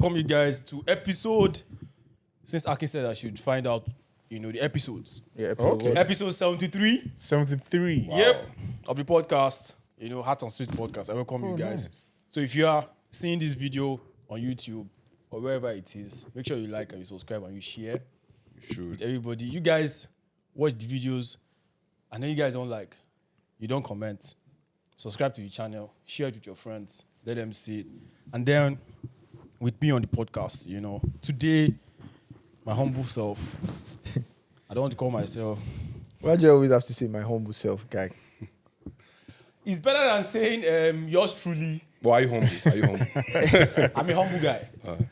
welcome you guys to episode. Since Akin said I should find out, the episodes. Yeah, Episode 73. 73. Wow. Yep. Of the podcast, Heart on Street podcast. I welcome you guys. Nice. So if you are seeing this video on YouTube or wherever it is, make sure you like and you subscribe and you share. You should. With everybody. You guys watch the videos and then you guys don't like. You don't comment. Subscribe to the channel. Share it with your friends. Let them see it. And then with me on the podcast, today, my humble self. I don't want to call myself. Why do you always have to say my humble self, guy? It's better than saying yours truly. But are you humble? I'm a humble guy.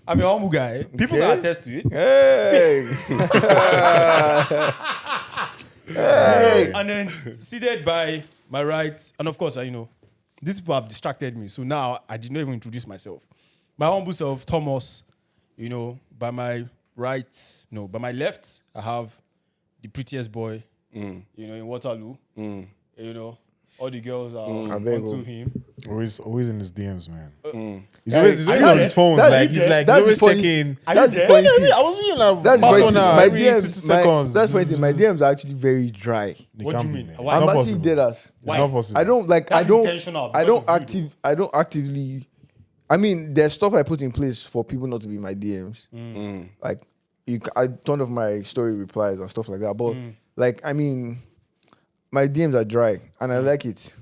I'm a humble guy. People can attest to it. Hey! Hey! And then seated by my right, and of course, these people have distracted me. So now I did not even introduce myself. My humble self, Thomas, by my right, by my left, I have the prettiest boy, in Waterloo. All the girls are onto him. Always in his DMs, man. He's Hey, always on his phone. He's always checking. That's the funny thing. I was reading like That's the funny thing. Barcelona My every 2 DMs, seconds. that's funny thing. My DMs are actually very dry. What do you mean? It's Why? I'm not actually possible. dead ass. It's not possible. I don't like. That's I don't. intentional I because don't of you. I don't actively. I mean, there's stuff I put in place for people not to be my DMs. Like, I turn off my story replies and stuff like that. But my DMs are dry and I like it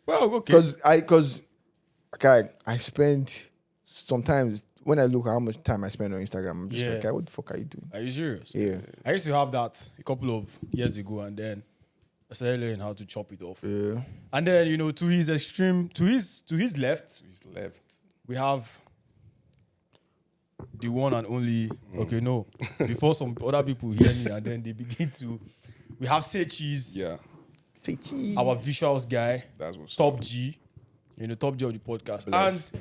Well, okay. because I spend sometimes when I look at how much time I spend on Instagram, I'm just like, what the fuck are you doing? Are you serious? Yeah. I used to have that a couple of years ago, and then I started learning how to chop it off. Yeah. And then, to his extreme, to his left, we have the one and only. Okay, no. Before some other people hear me, and then they begin to. We have Say Cheese. Yeah, Say cheese. Our visuals guy. that's what's Top G. Top G of the podcast. Bless.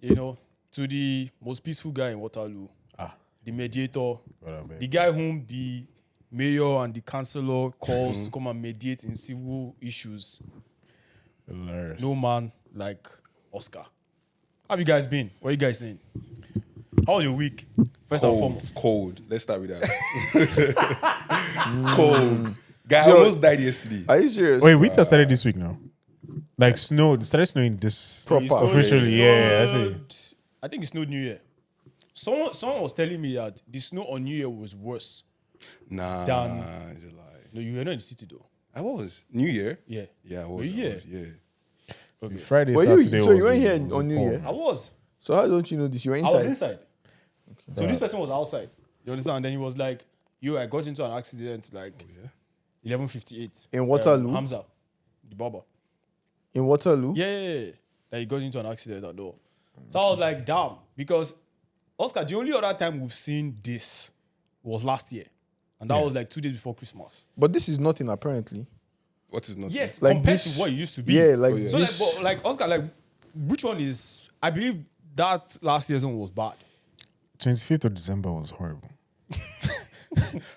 And, to the most peaceful guy in Waterloo. The mediator. The guy whom the mayor and the councillor calls to come and mediate in civil issues. Hilarious. No man like Oscar. How have you guys been? What are you guys saying? How was your week? First and foremost. Cold. Let's start with that. Cold. Guy, I almost died yesterday. Are you serious? Wait, winter started this week now. Like snow, it started snowing this Proper. officially. Yeah, I see. I think it snowed New Year. Someone was telling me that the snow on New Year was worse. Nah, Damn. it's a lie. No, you were not in the city though. I was. New Year? Yeah. Yeah, I was. Were you I here? was, yeah. Okay. Friday, Were you- Saturday. so you was weren't a- here was on a New call. Year? I was. So how don't you know this? You were I inside. was inside. So this person was outside. You understand? And then he was like, I got into an accident like 11:58. In Waterloo? Hamza, the barber. In Waterloo? Yeah. That he got into an accident and all. So I was like, damn. Because, Oscar, the only other time we've seen this was last year. And that was like 2 days before Christmas. But this is nothing apparently. What is not? Yes, Like compared this- to what it used to be. Yeah, like Oh, yeah. So, this. Oscar, which one is... I believe that last season was bad. 25th of December was horrible.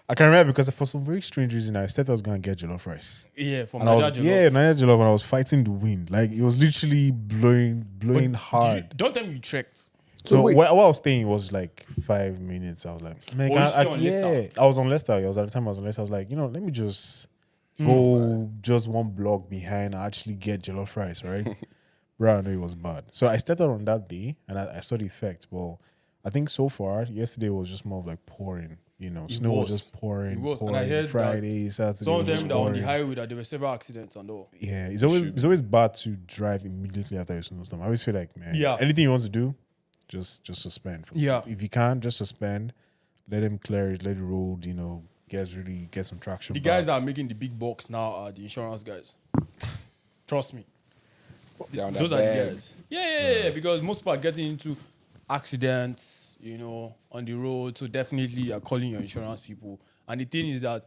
I can remember because for some very strange reason, I thought I was going to get jollof rice. Yeah, from And I was, Nigeria. Nigeria jollof, and I was fighting the wind. Like, it was literally blowing hard. Don't tell me you trekked. So wait. where I was staying was like 5 minutes. I was like, man, Oh, you stay on Leicester? I was on Leicester. At the time I was on Leicester. I was like, let me just go just one block behind and actually get jollof rice, right? Bro, I know it was bad. So I started on that day and I saw the effects. Well, I think so far, yesterday was just more of like pouring. Snow was just pouring. It was. And pouring. I heard Friday, Saturday. some of was just them that on the pouring. highway that there were several accidents and all. Yeah, it's always bad to drive immediately after a snowstorm. I always feel like, man, Yeah. anything you want to do, just suspend. Yeah. If you can, just suspend. Let them clear it. Let it roll. Get some traction. The guys that are making the big bucks now are the insurance guys. Trust me. Yeah, on that Those are the bag. guys. Yeah, because most people are getting into accidents, on the road. So definitely you're calling your insurance people. And the thing is that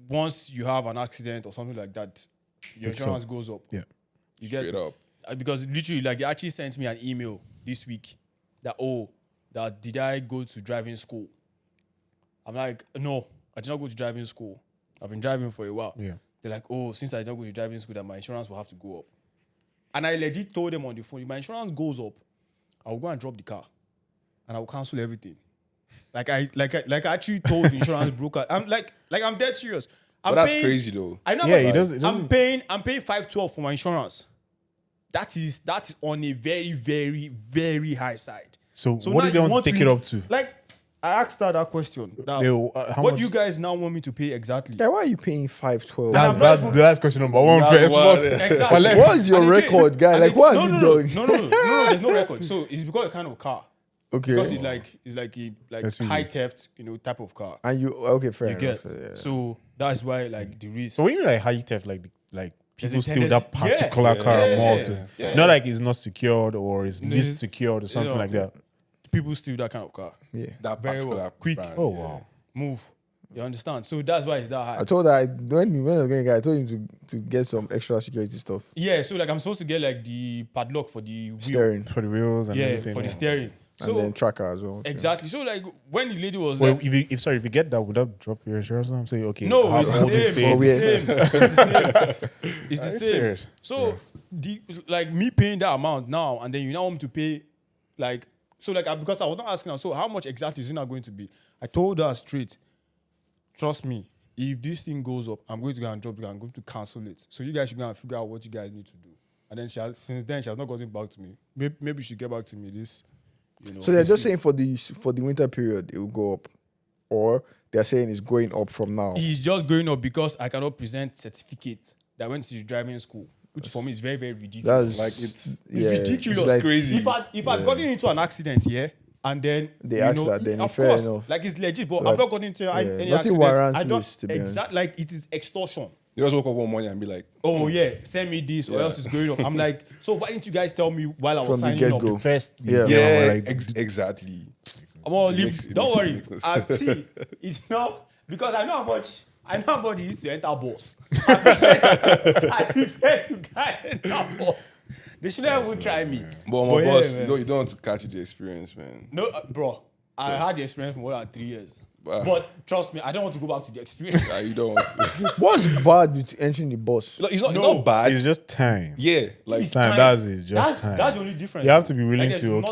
once you have an accident or something like that, your Picks insurance up. goes up. Yeah. You get Straight up. because literally, they actually sent me an email this week that did I go to driving school? I'm like, no, I did not go to driving school. I've been driving for a while. Yeah. They're like, since I did not go to driving school, that my insurance will have to go up. And I legit told them on the phone, if my insurance goes up, I will go and drop the car, and I will cancel everything. Like I actually told the insurance broker. I'm dead serious. But that's crazy though. I know. Yeah, but it doesn't. I'm paying 512 for my insurance. That is on a very, very, very high side. So So what now do they you want to take it up to? Like, I asked her that question. Now, How what much? do you guys now want me to pay exactly? Yeah, why are you paying 512? That's question number one That's first. what- but- Exactly. but let's- What is your And again- record, guy? and Like, again- what no, have no, you no, done? No, there's no record. So it's because of kind of car. Okay. Because it's like a SUV. high theft, type of car. And you okay? Fair You enough. get. Yeah. So that's why like the risk. So when you like high theft, like There's people a steal that tendency- particular yeah, car yeah, more yeah, to yeah. not like it's not secured or it's No, least it's- secured or something like that. People steal that kind of car. Yeah. That Very particular well. Quick. brand, Oh yeah. wow. Move. You understand? So that's why it's that high. I told her when I was going, I told him to get some extra security stuff. Yeah, so like I'm supposed to get like the padlock for the wheel. Steering For the wheels and Yeah, everything. for the steering. So and then tracker as well. exactly. So like when the lady was Well, like, if you get that, would that drop your insurance? I'm saying okay. no, how it's old the is same. this? It's the same. It's the Are you same. serious? So the like me paying that amount now, and then you now want me to pay like so like because I was not asking her. So how much exactly is it not going to be? I told her straight. Trust me, if this thing goes up, I'm going to go and drop it. I'm going to cancel it. So you guys should go and figure out what you guys need to do. And then since then she has not gotten back to me. Maybe she get back to me this. So they're this just week. saying for the winter period it will go up, or they're saying it's going up from now. It's just going up because I cannot present certificate that I went to the driving school, which for me is very, very ridiculous. That's Like, it's ridiculous. like, crazy. If I'd gotten into an accident, and then They asked that, then of fair course, enough. like it's legit, but Like, I've not gotten into any nothing accident. warrants I don't this, to be honest. exactly like it is extortion. They just woke up one morning and be like, Oh yeah, send me this or else it's going up. I'm like, so why didn't you guys tell me while I was From the signing get-go. up? First, Yeah. yeah, like, exactly. I'm gonna leave. makes- it Don't makes- it worry. makes no I sense. see. It's not because I know how much it used to enter boss. I prefer to enter boss. They shouldn't even try me. But my But yeah, boss, man. you don't want to catch the experience, man. No, bro. I had the experience for more than 3 years. Wow. But trust me, I don't want to go back to the experience. You don't want to. What's bad with entering the bus? It's not No. bad. it's just time. Yeah, like It's Time, that's it, just time. That's the only difference. You have to be willing Like, to there's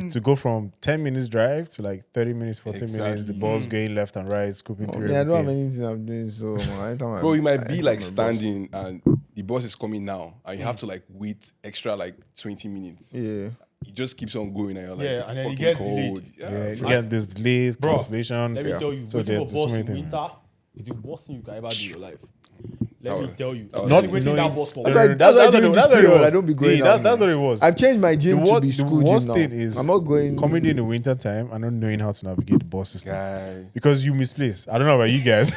nothing- go from 10 minutes drive to like 30 minutes, 40 minutes. The Exactly. ball's going left and right, scooping I through. mean, I don't have everything. anything I'm doing, so anytime bro, you might be like anytime I'm standing and the bus is coming now, and you have to like wait extra like 20 minutes. Yeah. It just keeps on going, and you're like, Yeah, and then it fucking gets cold. delayed. Yeah, you bro. get this delays, Bro, cancellation. Let me tell you, So waiting for there's so bus many in things. winter is the worst thing you can ever do in your life. Let That me was- tell you. that was Not really- waiting knowing- that bus stop. That's why during this period, I don't be going out, That's man. what it was. I've changed my gym to be school The gym worst now. thing is I'm not going. comedy in the winter time and not knowing how to navigate the bus system. Guy, Because you misplace. I don't know about you guys.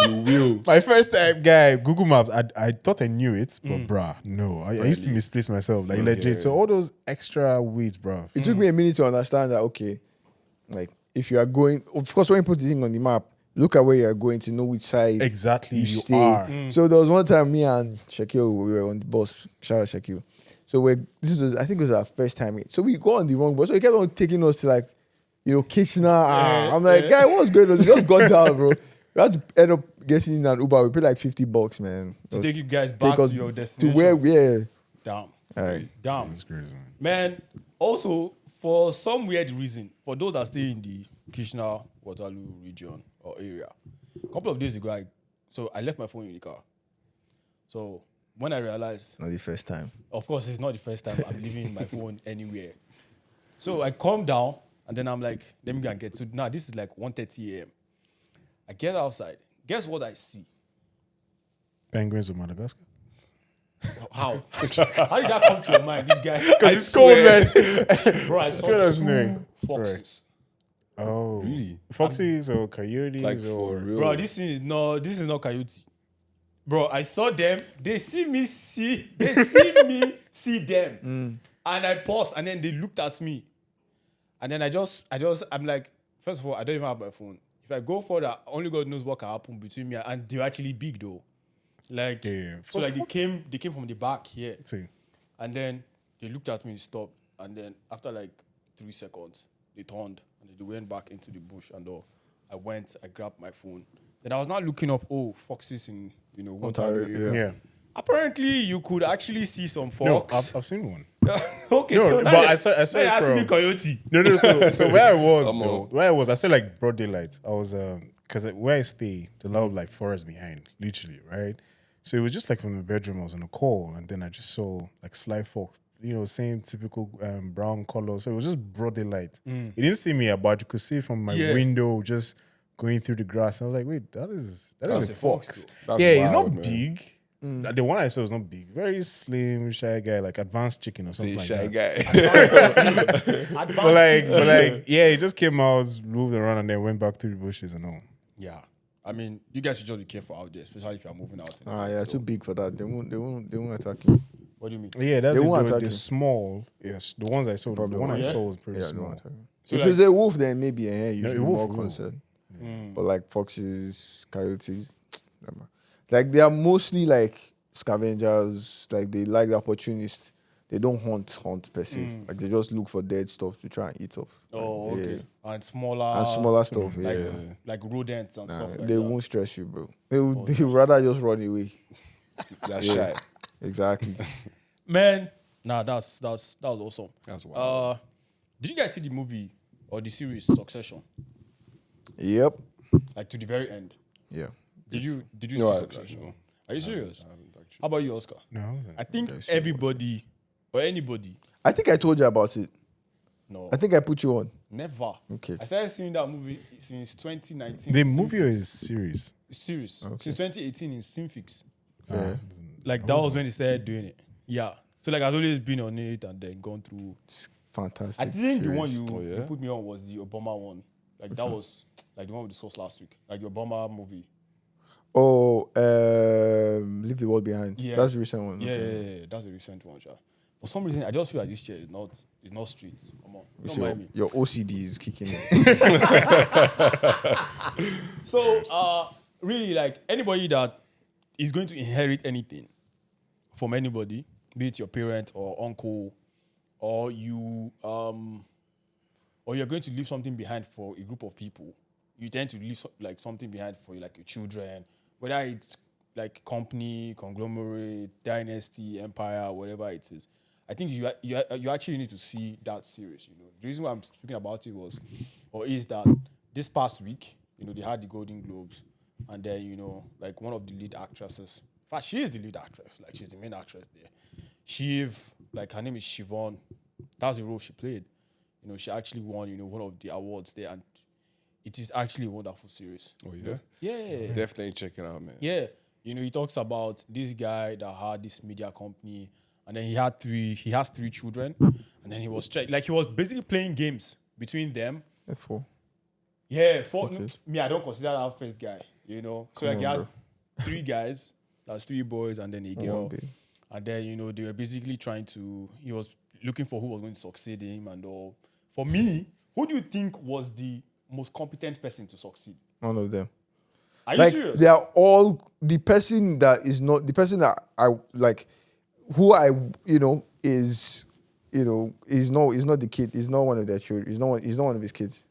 you will. My first time, guy, Google Maps, I thought I knew it, but bruh, no. I used to misplace myself. Like, legit. Yeah. So all those extra weights, bruh. It took me a minute to understand that, okay, like, if you are going, of course, when you put the thing on the map, look at where you are going to know which side Exactly, you stay. are. So there was one time me and Shakil, we were on the bus. Shout out Shakil. So I think it was our first time. So we go on the wrong bus. So he kept on taking us to like, Kitchener. I'm like, guy, what's going on? We just got down, bro. We had to end up getting in an Uber. We paid like $50, man. To take you guys back us to your to destination. where we Damn. All right. Damn. It's crazy, man. Man, also, for some weird reason, for those that stay in the Kitchener, Waterloo region or area, a couple of days ago, I left my phone in the car. So when I realized, Not the first time. of course, it's not the first time I'm leaving my phone anywhere. So I calm down, and then I'm like, let me go and get. So now this is like 1:30 a.m. I get outside. Guess what I see? Penguins of Madagascar. How? How did that come to your mind, this guy? Because it's cold, man. Bro, I saw good as two knowing. foxes. Oh, Really? Foxes or coyotes Like or for real. Bro, this is not coyote. Bro, I saw them. They see me see them. And I paused, and then they looked at me. And then I'm like, first of all, I don't even have my phone. If I go further, only God knows what can happen between me and they're actually big though. Like, Yeah. so like they came from the back here. See. And then they looked at me, stopped, and then after like 3 seconds, they turned and they went back into the bush and all. I went, I grabbed my phone. Then I was not looking up, foxes in, Ontario. Ontario, Yeah. Apparently, you could actually see some No, fox. I've seen one. Okay, No, so but now I saw now you it ask me from. coyote. No. So where I was, Come though, on. where I was, I said like broad daylight. I was because where I stay, the lot of like forest behind, literally, right. So it was just like from the bedroom. I was on a call, and then I just saw like sly fox, same typical brown color. So it was just broad daylight. It didn't see me about. You could see it from my Yeah. window, just going through the grass. I was like, wait, that is That's a a fox, fox. That's Yeah, it's wild, not man. big. The one I saw was not big. Very slim, shy guy, like advanced chicken or something The like shy that. guy. But yeah, he just came out, moved around, and then went back through the bushes and all. Yeah. I mean, you guys should just be careful out there, especially if you're moving out. Yeah, too big for that. They won't attack you. What do you mean? Yeah, that's They it. won't They're attack you. small. Yes, the ones I saw. Probably the one I won't. saw was pretty Yeah, they small. won't attack you. So If like- it's a wolf, then maybe you No, should a be wolf more will. concerned. But like foxes, coyotes, never. Like they are mostly like scavengers. Like they like the opportunist. They don't hunt per se. Like they just look for dead stuff to try and eat up. Oh, Yeah. okay. And smaller. And smaller stuff. Like, Yeah. like rodents and Nah, stuff like they that. won't stress you, bro. They would rather just run away. They're shy. Exactly. Man, nah, that was awesome. That's wild. Did you guys see the movie or the series Succession? Yep. Like to the very end. Yeah. Did you No, see I- Succession? no. Are you serious? I haven't actually. How about you, Oscar? No, I think Yes, everybody or anybody. I think I told you about it. No, I think I put you on. never. Okay. I started seeing that movie since 2019. the in movie or Cinefix. his series? Series since 2018 in Synfix. Yeah. Like that was when they started doing it. Yeah. So like I've always been on it and then gone through. It's fantastic. I think the series. one you yeah? put me on was the Obama one. Like that was like the one we discussed last week. Like the Obama movie. Oh, Leave the World Behind. Yeah. That's the recent one. Yeah, Okay. yeah, yeah, that's a recent one, sha. For some reason, I just feel like this chair is not straight. Come on, don't So mind me. your OCD is kicking in. So, really, like anybody that is going to inherit anything from anybody, be it your parent or uncle, or you, or you're going to leave something behind for a group of people, you tend to leave like something behind for like your children, whether it's like company, conglomerate, dynasty, empire, whatever it is. I think you actually need to see that series. You know, the reason why I'm speaking about it is that this past week, they had the Golden Globes, and then like one of the lead actresses. In fact, she is the lead actress. Like she's the main actress there. Like her name is Siobhan. That's the role she played. She actually won one of the awards there, and it is actually a wonderful series. Oh yeah. Yeah. Definitely check it out, man. Yeah. He talks about this guy that had this media company, and then he has three children, and then he was basically playing games between them. F4. Yeah, Okay. me, I don't consider that first guy, So Come like on, he had bro. three guys, that's three boys and then a girl. baby. And then, they were basically he was looking for who was going to succeed him and all. For me, who do you think was the most competent person to succeed? None of them. Are you Like serious? they are all the person that is not the person that I like, who I is not the kid. Is not one of their children. He's not one of his kids.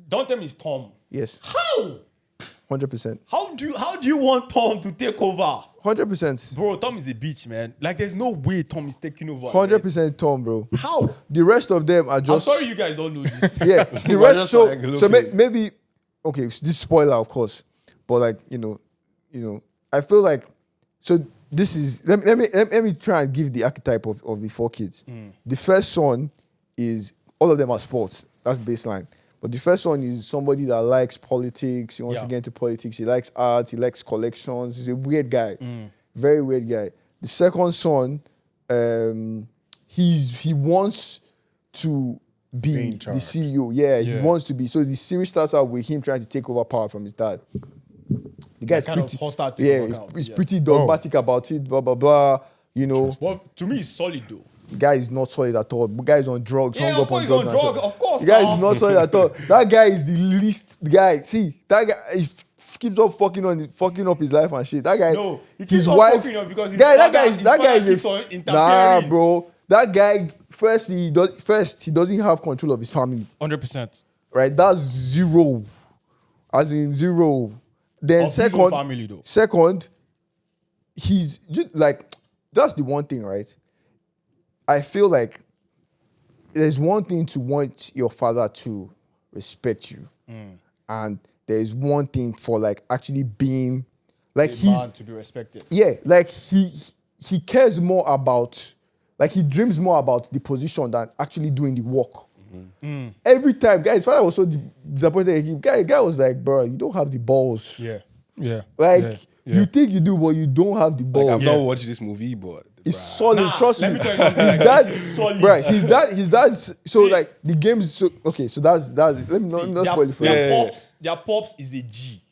Don't tell me it's Tom. Yes, How? 100%. How do you want Tom to take over? 100%. Bro, Tom is a bitch, man. Like, there's no way Tom is taking over. 100% Tom, bro. How? The rest of them are I'm just. sorry you guys don't know this. Yeah, the We're rest. just So, like, so looking. maybe okay. This spoiler, of course, but like I feel like so. This is let me try and give the archetype of the four kids. The first son is all of them are sports. That's baseline. But the first one is somebody that likes politics. He wants to Yeah. get into politics. He likes art. He likes collections. He's a weird guy, very weird guy. The second son, he wants to Be be in the charge. CEO. Yeah, he Yeah. wants to be. So the series starts out with him trying to take over power from his dad. The guy's kind of pretty, hostile yeah, takeover he's, kind of, he's yeah. pretty dogmatic about it. Blah blah blah. Well, to me, it's solid though. The guy is not solid at all. The guy is on drugs, Yeah, hung of up on course he's drugs. on and drug, shit. of course, The guy now. is not solid at all. That guy is the least. The guy, see, that guy keeps on fucking up his life and shit. That guy, No, he keeps his on wife, fucking up because his guy, that father- guy is his that guy father keeps on is a interfering. nah, bro. That guy first he doesn't have control of his family, 100%. right? That's zero, as in zero. Then Of his own second, family, though. second, he's just like that's the one thing, right? I feel like there's one thing to want your father to respect you, and there's one thing for like actually being like A man to be respected. yeah, like he cares more about, like he dreams more about the position than actually doing the work. Every time, guys, his father was so disappointed. Guy was like, bro, you don't have the balls. Yeah. Yeah. Like yeah. you think you do, but you don't have the balls. Like, I've Yeah. not watched this movie, but It's bruh. solid. Nah, Trust let me. me tell you something His like dad, that. It's solid. right? His dad's. So See- like the game's so okay. So that's. Let me not spoil it for you. Their pops is a G.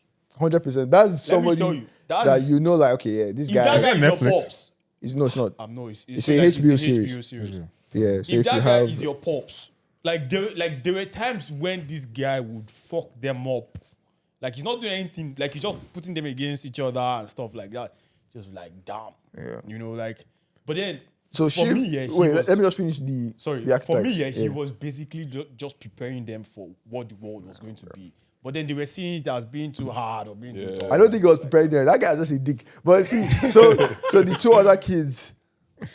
100%. That's somebody tell you, that that's- you know, like okay, yeah, this If guy. that guy is your Netflix? pops, It's no, it's not. no, it's It's a HBO HBO series. series. Yeah. So If if that you guy have, is your pops, like there were times when this guy would fuck them up. Like he's not doing anything. Like he's just putting them against each other and stuff like that. Just like damn. Yeah. You know, like. But then so for she. me, yeah, he Wait, was, let me just finish the. sorry. The For me, archetypes. yeah, he was basically just preparing them for what the world was going to be. But then they were seeing it as being too hard or being too tough. I don't think he was preparing them. That guy was just a dick. But see, so the two other kids,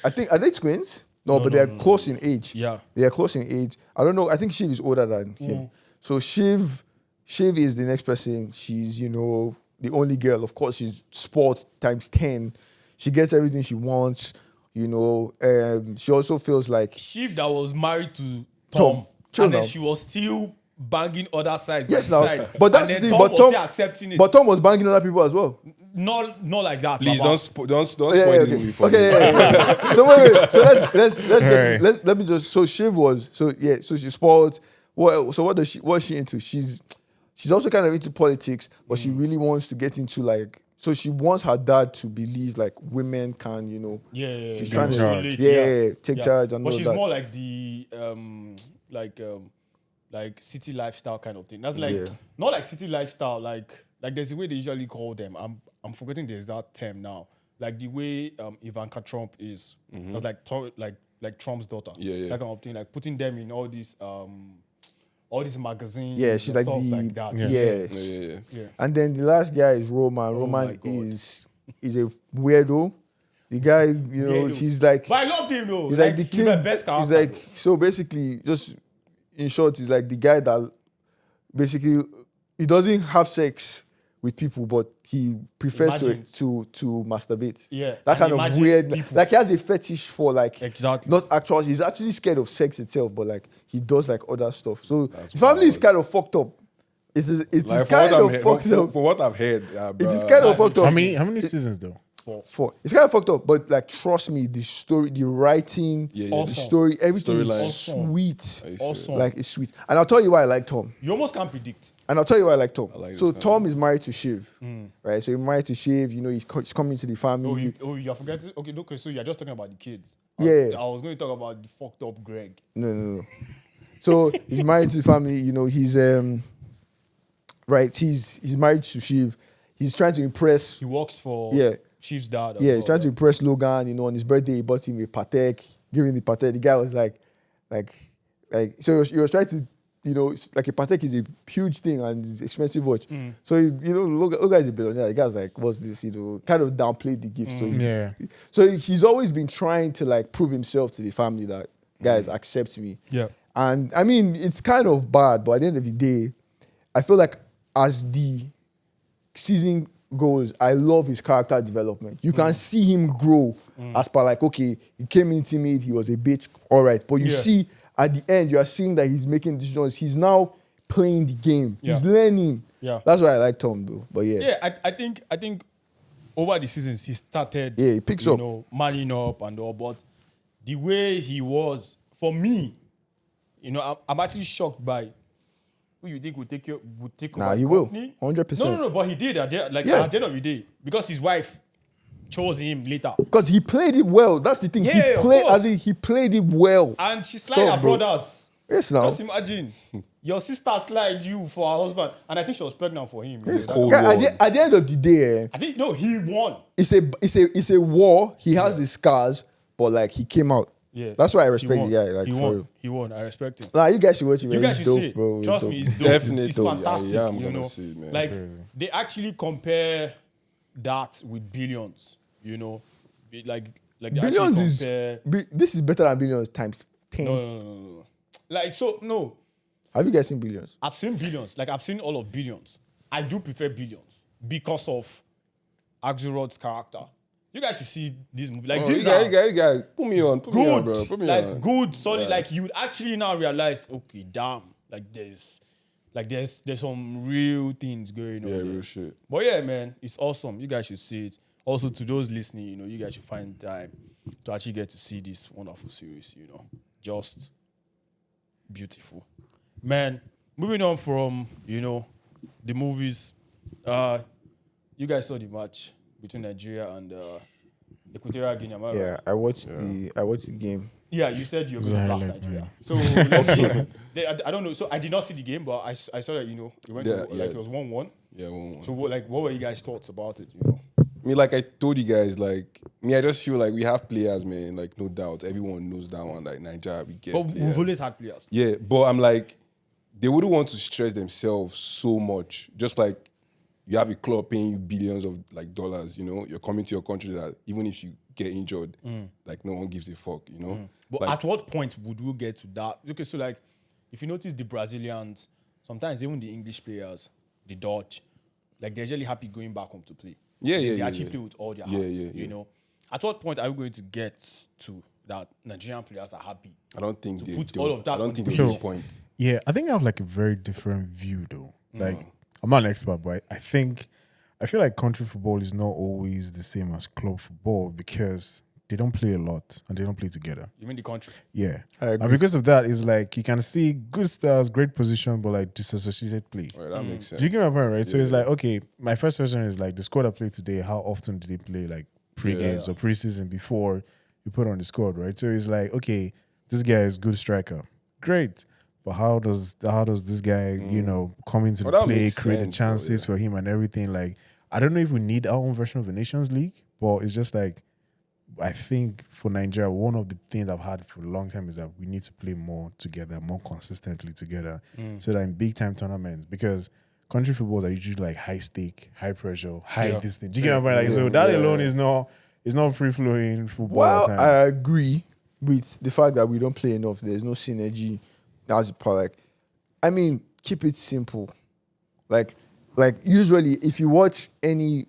are they twins? No, but they're close in age. Yeah. They are close in age. I don't know. I think Shiv is older than him. So Shiv is the next person. She's, the only girl. Of course, she's sport times 10. She gets everything she wants. She also feels like Shiv that was married to Tom. Tom, Chill and then now. she was still banging other sides. by yes, the now. side. But that's and the then thing. Tom But was Tom, still accepting it. but Tom was banging other people as well. not like that. Please Baba. don't spoil Yeah, this okay. movie for Okay, me. yeah. So wait. So let's Right. let me just. So Shiv was so she's sport. What's she into? She's also kind of into politics, but she really wants to get into like. So she wants her dad to believe like women can, Yeah. She's trying to charge. take charge and But all she's that. more like the like city lifestyle kind of thing. That's like Yeah. not like city lifestyle. Like there's a way they usually call them. I'm forgetting there's that term now. Like the way Ivanka Trump is. That's like Trump's daughter. Yeah. That kind of thing. Like putting them in all these magazines. Yeah, she's and like stuff the like that. yeah. Yeah. And then the last guy is Roman. Roman my God. is a weirdo. The guy, Weirdo. he's like. But I loved him though. He's like the he's king. my best He's character. like so basically, just in short, he's like the guy that basically he doesn't have sex with people, but he prefers Imagines. to masturbate. Yeah, that and kind of imagine weird. people. Like he has a fetish for like Exactly. not actual. He's actually scared of sex itself, but like he does like other stuff. So his family is kind of fucked up. It is Like, kind of fucked up. for what I've heard, It is kind of fucked up. How many seasons though? Four. It's kind of fucked up, but like trust me, the story, the writing, Yeah. the Awesome. story, everything is Storyline. sweet. Awesome. Like it's sweet. And I'll tell you why I like Tom. You almost can't predict. And I'll tell you why I like Tom. like So this Tom is married to Shiv, right? So he's married to Shiv. He's coming to the family. You're forgetting. Okay, so you're just talking about the kids. Yeah. I was going to talk about the fucked up Greg. No. So he's married to the family. He's right. He's married to Shiv. He's trying to impress. He works for Yeah. Chief's dad. as Yeah, he's well. trying to impress Logan. On his birthday, he bought him a Patek. Giving the Patek, the guy was like, so he was trying to, it's like a Patek is a huge thing and it's expensive watch. So he's, Logan is a billionaire. The guy was like, what's this? Kind of downplayed the gift. So he's always been trying to like prove himself to the family that guys accept me. Yeah. And I mean, it's kind of bad, but at the end of the day, I feel like as the season goes, I love his character development. You can see him grow as per like, okay, he came in timid, he was a bitch, all right. But you Yeah. see at the end, you are seeing that he's making decisions. He's now playing the game. Yeah. He's learning. Yeah. That's why I like Tom, though. But yeah. Yeah, I think over the seasons he started. Yeah, he picks up. Manning up and all, but the way he was for me, I'm actually shocked by who you think would take Nah, over he the will. company. 100%. No, but he did at the end of the day because his wife chose him later, Because he played it well. That's the thing. Yeah, he of played course. as in he played it well. and she slid Stop, her bro. brothers. Yes, now. Just imagine your sister slide you for her husband, and I think she was pregnant for him. Yes, That- cold. guy, at the end of the day, I think he won. it's a war. He has his scars, but like he came out. Yeah, That's why I He respect won. the guy. Like he for won. real. He won. I respect him. Nah, you guys should watch it. Man. You guys It's should dope, see it. bro. It's Trust dope. me, it's dope. Definitely It's dope. Yeah, fantastic. yeah, I'm you gonna know, see it, man. like Crazy. they actually compare that with billions. Like they Billions actually is compare. this is better than billions times 10. No. Like, so, no. Have you guys seen Billions? I've seen Billions. Like, I've seen all of Billions. I do prefer Billions because of Axelrod's character. You guys should see this movie. Like, these are you guys, put me on, good, bro. Put me like on. good, solid. Like you would actually now realize, okay, damn, there's some real things going on. Yeah, there. real shit. But yeah, man, it's awesome. You guys should see it. Also, to those listening, you guys should find time to actually get to see this wonderful series. Just beautiful, man. Moving on from the movies, you guys saw the match between Nigeria and Equatorial Guinea. Am I right? Yeah, I watched the game. Yeah, you said you're going to blast Nigeria. So I don't know. So I did not see the game, but I saw that it went to like it was 1-1. Yeah, 1-1. So what were you guys' thoughts about it? Me, like I told you guys, like me, I just feel like we have players, man. Like no doubt, everyone knows that one. Like Nigeria, we get. But players. we've always had players. Yeah, but I'm like, they wouldn't want to stress themselves so much. Just like you have a club paying you billions of like dollars. You're coming to your country that even if you get injured, like no one gives a fuck. But like, at what point would we get to that? Okay, so like, if you notice the Brazilians, sometimes even the English players, the Dutch, like they're really happy going back home to play. They actually play with all their heart. At what point are we going to get to that Nigerian players are happy? I don't think to put all of that I don't on think the they pitch. reach point. Yeah, I think I have like a very different view though. Like, I'm not an expert, but I feel like country football is not always the same as club football because they don't play a lot and they don't play together. You mean the country? Yeah. I agree. And because of that, it's like you can see good styles, great position, but like disassociated play. All right, that makes sense. Do you get my point, right? So Yeah. it's like, okay, my first question is like the squad that played today, how often do they play like pre-games or pre-season before you put on the squad, right? So it's like, okay, this guy is good striker. Great. But how does this guy, come into the that play, makes create the sense, chances for him and everything? Like, I don't know if we need our own version of the Nations League, but it's just like, I think for Nigeria, one of the things I've had for a long time is that we need to play more together, more consistently together, so that in big time tournaments, because country footballs are usually like high stake, high pressure, high this thing. Do you get my point? Like, so that alone is not free flowing football. all Well, the time. I agree with the fact that we don't play enough. There's no synergy. That's the part. Like, I mean, keep it simple. Like usually, if you watch any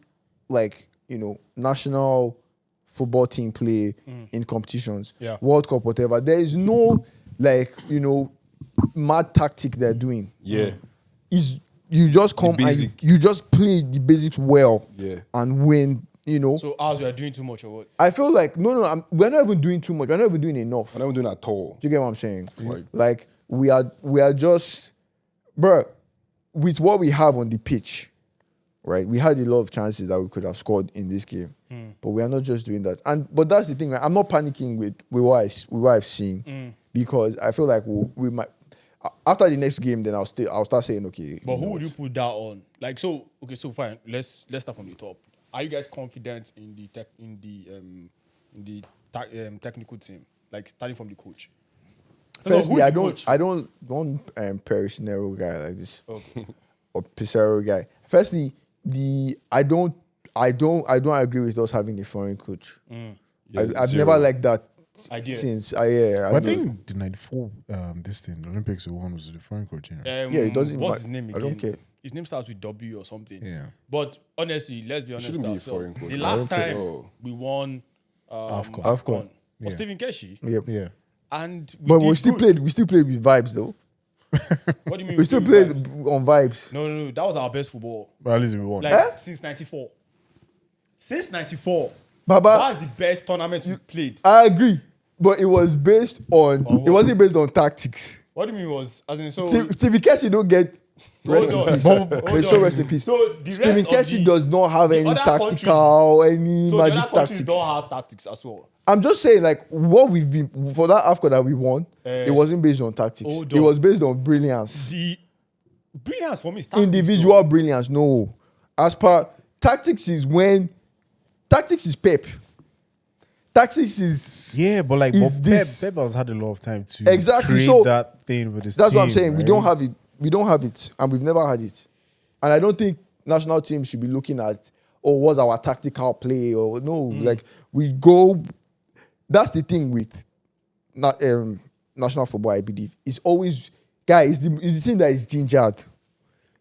national football team play in competitions, World Cup, whatever, there is no mad tactic they're doing. Yeah. You just come and basic. you just play the basics well Yeah. and win. So ours we are doing too much or what? I feel like we're not even doing too much. We're not even doing enough. I'm not doing at all. Do you get what I'm saying? Right. Like we are just, bro, with what we have on the pitch, right? We had a lot of chances that we could have scored in this game, but we are not just doing that. But that's the thing. Right? I'm not panicking with what I've seen because I feel like we might. After the next game, then I'll start saying okay. But who would you put that on? Like so, okay, so fine. Let's start from the top. Are you guys confident in the technical team? Like starting from the coach. Firstly, who's I the don't coach? I don't Perisnero guy like this Okay. or Pissarro guy. Firstly, I don't agree with us having a foreign coach. I've zero. never liked that Idea. since. But I think the 94 the Olympics the one was the foreign coach. Yeah, it doesn't What's matter. his name I again? don't care. His name starts with W or something. Yeah. But honestly, let's be honest. Shouldn't be a ourselves. foreign coach. The I last don't care. time Oh. we won Afcon. was Yeah. Stephen Keshi, Yep. Yeah. and But did we still good. played with vibes though. What do you mean? We still played played with vibes? on vibes. No. That was our best football. But at least we won. Like since '94. Since '94. Baba, That's the best tournament we played. I agree, but it was based on. On what? It wasn't based on tactics. What do you mean was as in so? Stephen Keshi don't get rest Hold in on. peace. Hold May so on. rest in peace. So the Stephen rest of Keshi the- does not have the any other tactical, any So the magic other countries tactics. don't have tactics as well. I'm just saying, like, what we've been for that Afcon that we won, it wasn't based on tactics. hold It on. was based on brilliance, The brilliance for me is tactics, individual brilliance. No, as per tactics is when tactics is Pep. Tactics is Yeah, but like Is but this- Pep has had a lot of time to Exactly, create so that thing with his That's team, what I'm saying. We right? don't have it. We don't have it, and we've never had it. And I don't think national teams should be looking at, oh, what's our tactical play, or no, like we go. That's the thing with national football, I believe, is always, guy, is the thing that is gingered.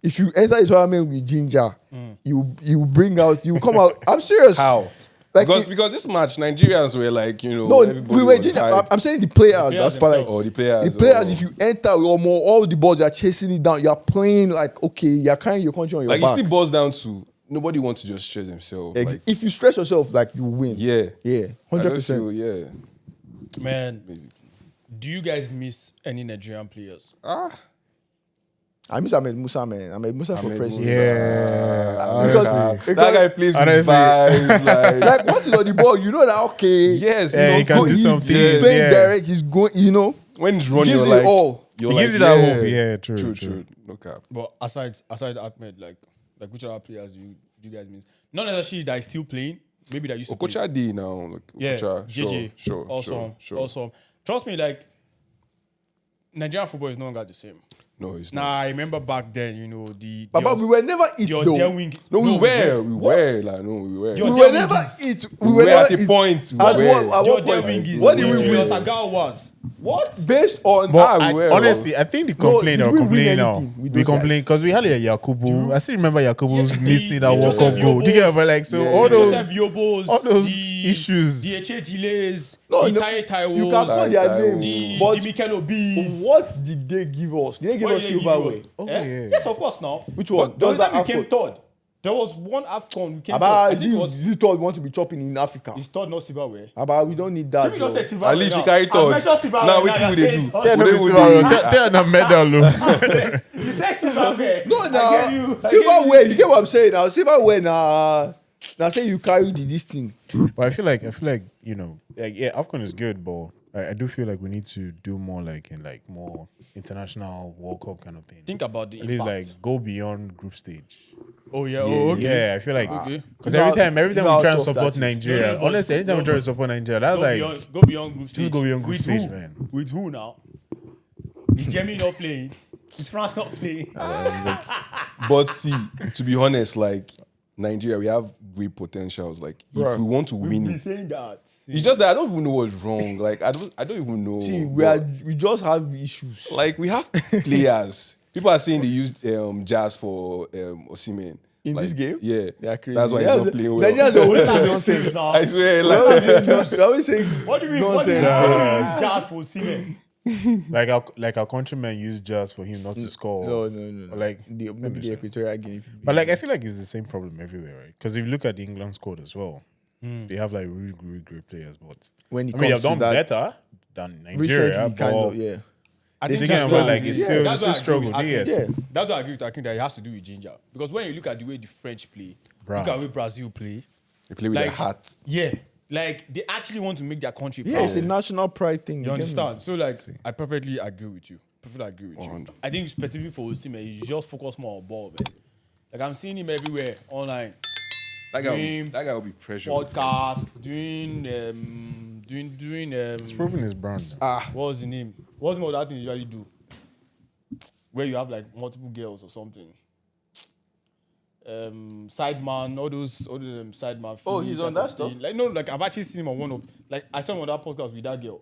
If you enter the tournament with ginger, you bring out, you come out. I'm serious. How? Like because this match, Nigerians were like, you know, no, everybody we were was ginger. hyped. I'm saying the players, players as per like themselves. Oh, the players. the players. oh. If you enter or more, all the balls, you're chasing it down. You're playing like okay, you're carrying your country on your Like, it back. still boils down to nobody wants to just stress themselves. Like, If you stress yourself, like you win. yeah. Yeah, I 100%. just feel, yeah, Man, basically. do you guys miss any Nigerian players? I miss Ahmed Musa, man. Ahmed Musa for Ahmed president. Musa. Yeah. Because- honestly. That guy plays with Honestly. vibes. Like, Like once he's on the ball, you know that okay. yes, Yeah, he can do he's something. playing Yeah. direct. He's going. You know, when he's running, gives you're it like, all. You're He like, gives you that hope. Yeah, true. true. No cap. But aside Ahmed, like which other players do you guys miss? Not necessarily that is still playing. Maybe that used to play. Okocha D now. Like, Yeah, Okocha, JJ. sure. Awesome. Trust me, like Nigerian football is no longer the same. No, it's Nah, not. I remember back then, you know, but we were never eat your though. wing. No, we were. What? Like, no, we were. Your We Their were never wingers. eat. We were never at the eat. point. We At were. what- at Your what their point? wing is What did we Julius win? Agal was. What? Based on But we were. honestly, I think the complaint did or we win complaining now. anything with We those complain guys? because we had a Yakubu. I still remember Yakubu's Yeah, missing the that World Joseph Cup goal. Do you get Yobos. what like so Yeah. all those Joseph Yobos, all those the issues. the Eche Giles, No, the no, Tai Taiwos, you can call their Taiwo. names, the but Mikel Obis. what did they give us? Did they give What us did they give silverware? you? Oh, Eh? yeah. Yes, of course. Now, Which one? But the Was other that time we came Afcon? third. There was one Afcon we came third. About I think it was you thought we want to be chopping in Africa. it's third, not silverware. About we don't need that. Jimmy don't bro. say silverware. At least we now. carry I third. mentioned silverware Now, now, what you're do they saying do? third. Tell Would them they- would silver, they- tell them medal. Oh. You said silverware. No, I now gave you- I silverware. gave You get what I'm saying? Now silverware. Now say you carry this thing. But I feel like you know, like yeah, Afcon is good, but I do feel like we need to do more like in like more international World Cup kind of thing. Think about the At least impact. like go beyond group stage. Oh yeah. Oh okay. Yeah, I feel like Okay. because every time It's we not try and tough support that is. Nigeria, No, but- honestly, anytime we no, try to but- support Nigeria, that's Go like beyond, go beyond group stage. go beyond group With stage, who? man. With who now? Is Germany not playing? Is France not playing? But see, to be honest, like Nigeria, we have great potentials. Like Bruh, if we want to We've win been it, saying that. it's just that I don't even know what's wrong. Like I don't even know. See, But, we just have issues. like we have players. People are saying they used jazz for Osimhen. In Like, this game? Yeah, They are crazy. That's why he's not playing well. Nigerians always say Those nonsense. things now. I swear, They like always say What do you mean? What do you nonsense. mean? Jazz for Siemens. like our countrymen use jazz for him not to score. No. Or like Maybe the Equatorial Guinea. But like I feel like it's the same problem everywhere, right? Because if you look at the England squad as well, they have like really, really great players, but when it I mean comes they've done to that, better than Nigeria. recently, kind of, yeah. I They think again, that's but why- like it's yeah, still that's it's why still I agree with struggle. Akin. Yeah. Yeah. That's why I agree with Akin that it has to do with ginger. Because when you look at the way the French play, Bruh. look at the way Brazil play. they play with Like their hats. Yeah, like they actually want to make their country Yeah, proud. it's a national pride thing. You get me? understand? So like, I perfectly agree with you. Perfectly agree with you. 100. I think specifically for Osimhen, you just focus more on ball, man. Like I'm seeing him everywhere online, That guy will be pressured. podcasts, doing It's proving his brand. what was the name? What's the name of that thing you usually do? Where you have like multiple girls or something. Sideman, all those sideman. Oh, feeling he's type on that of stuff? thing. Like no, like I've actually seen him on one of like I saw him on that podcast with that girl.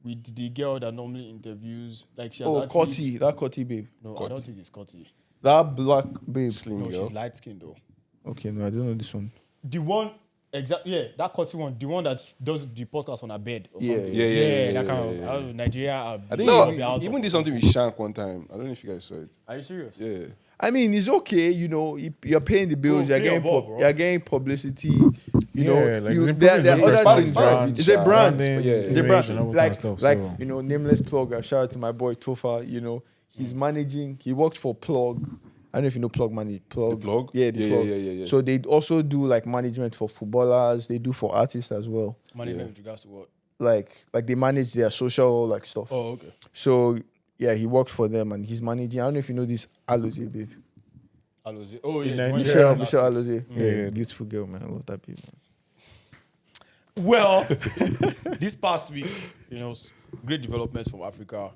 With the girl that normally interviews, like she has Oh, actually, Cotty, that Cotty babe. No, I don't think it's Cotty. That black babe. Slim No, girl. she's light skinned though. Okay, no, I don't know this one. The one, that Cotty one, the one that does the podcast on her bed. Or Yeah, something. yeah, that kind of yeah. I don't know, Nigeria. I think no, he even did something with Shank one time. I don't know if you guys saw it. Are you serious? Yeah. I mean, it's okay, you know. You're paying the bills. Bro, You're play getting your ball, bro. you're getting publicity. You know, Yeah, like you, it's there improving are his other brand, things. brand, It's a brand. branding, Yeah, The image brand, and all that like, kind of stuff. like So, you know, nameless plug. Shout out to my boy Tofa. You know, he's managing. He works for Plug. I don't know if you know Plug Money. Plug. The Plug? Yeah, the Yeah, Plug. yeah. So they also do like management for footballers. They do for artists as well. Management with regards to what? Like they manage their social like stuff. Oh, okay. So yeah, he works for them and he's managing. I don't know if you know this Alozie babe. Alozie. Oh yeah. In the one Nigeria. that- Michelle Alozie. Yeah, Yeah. beautiful girl, man. I love that babe. Man. Well, this past week, great developments from Africa.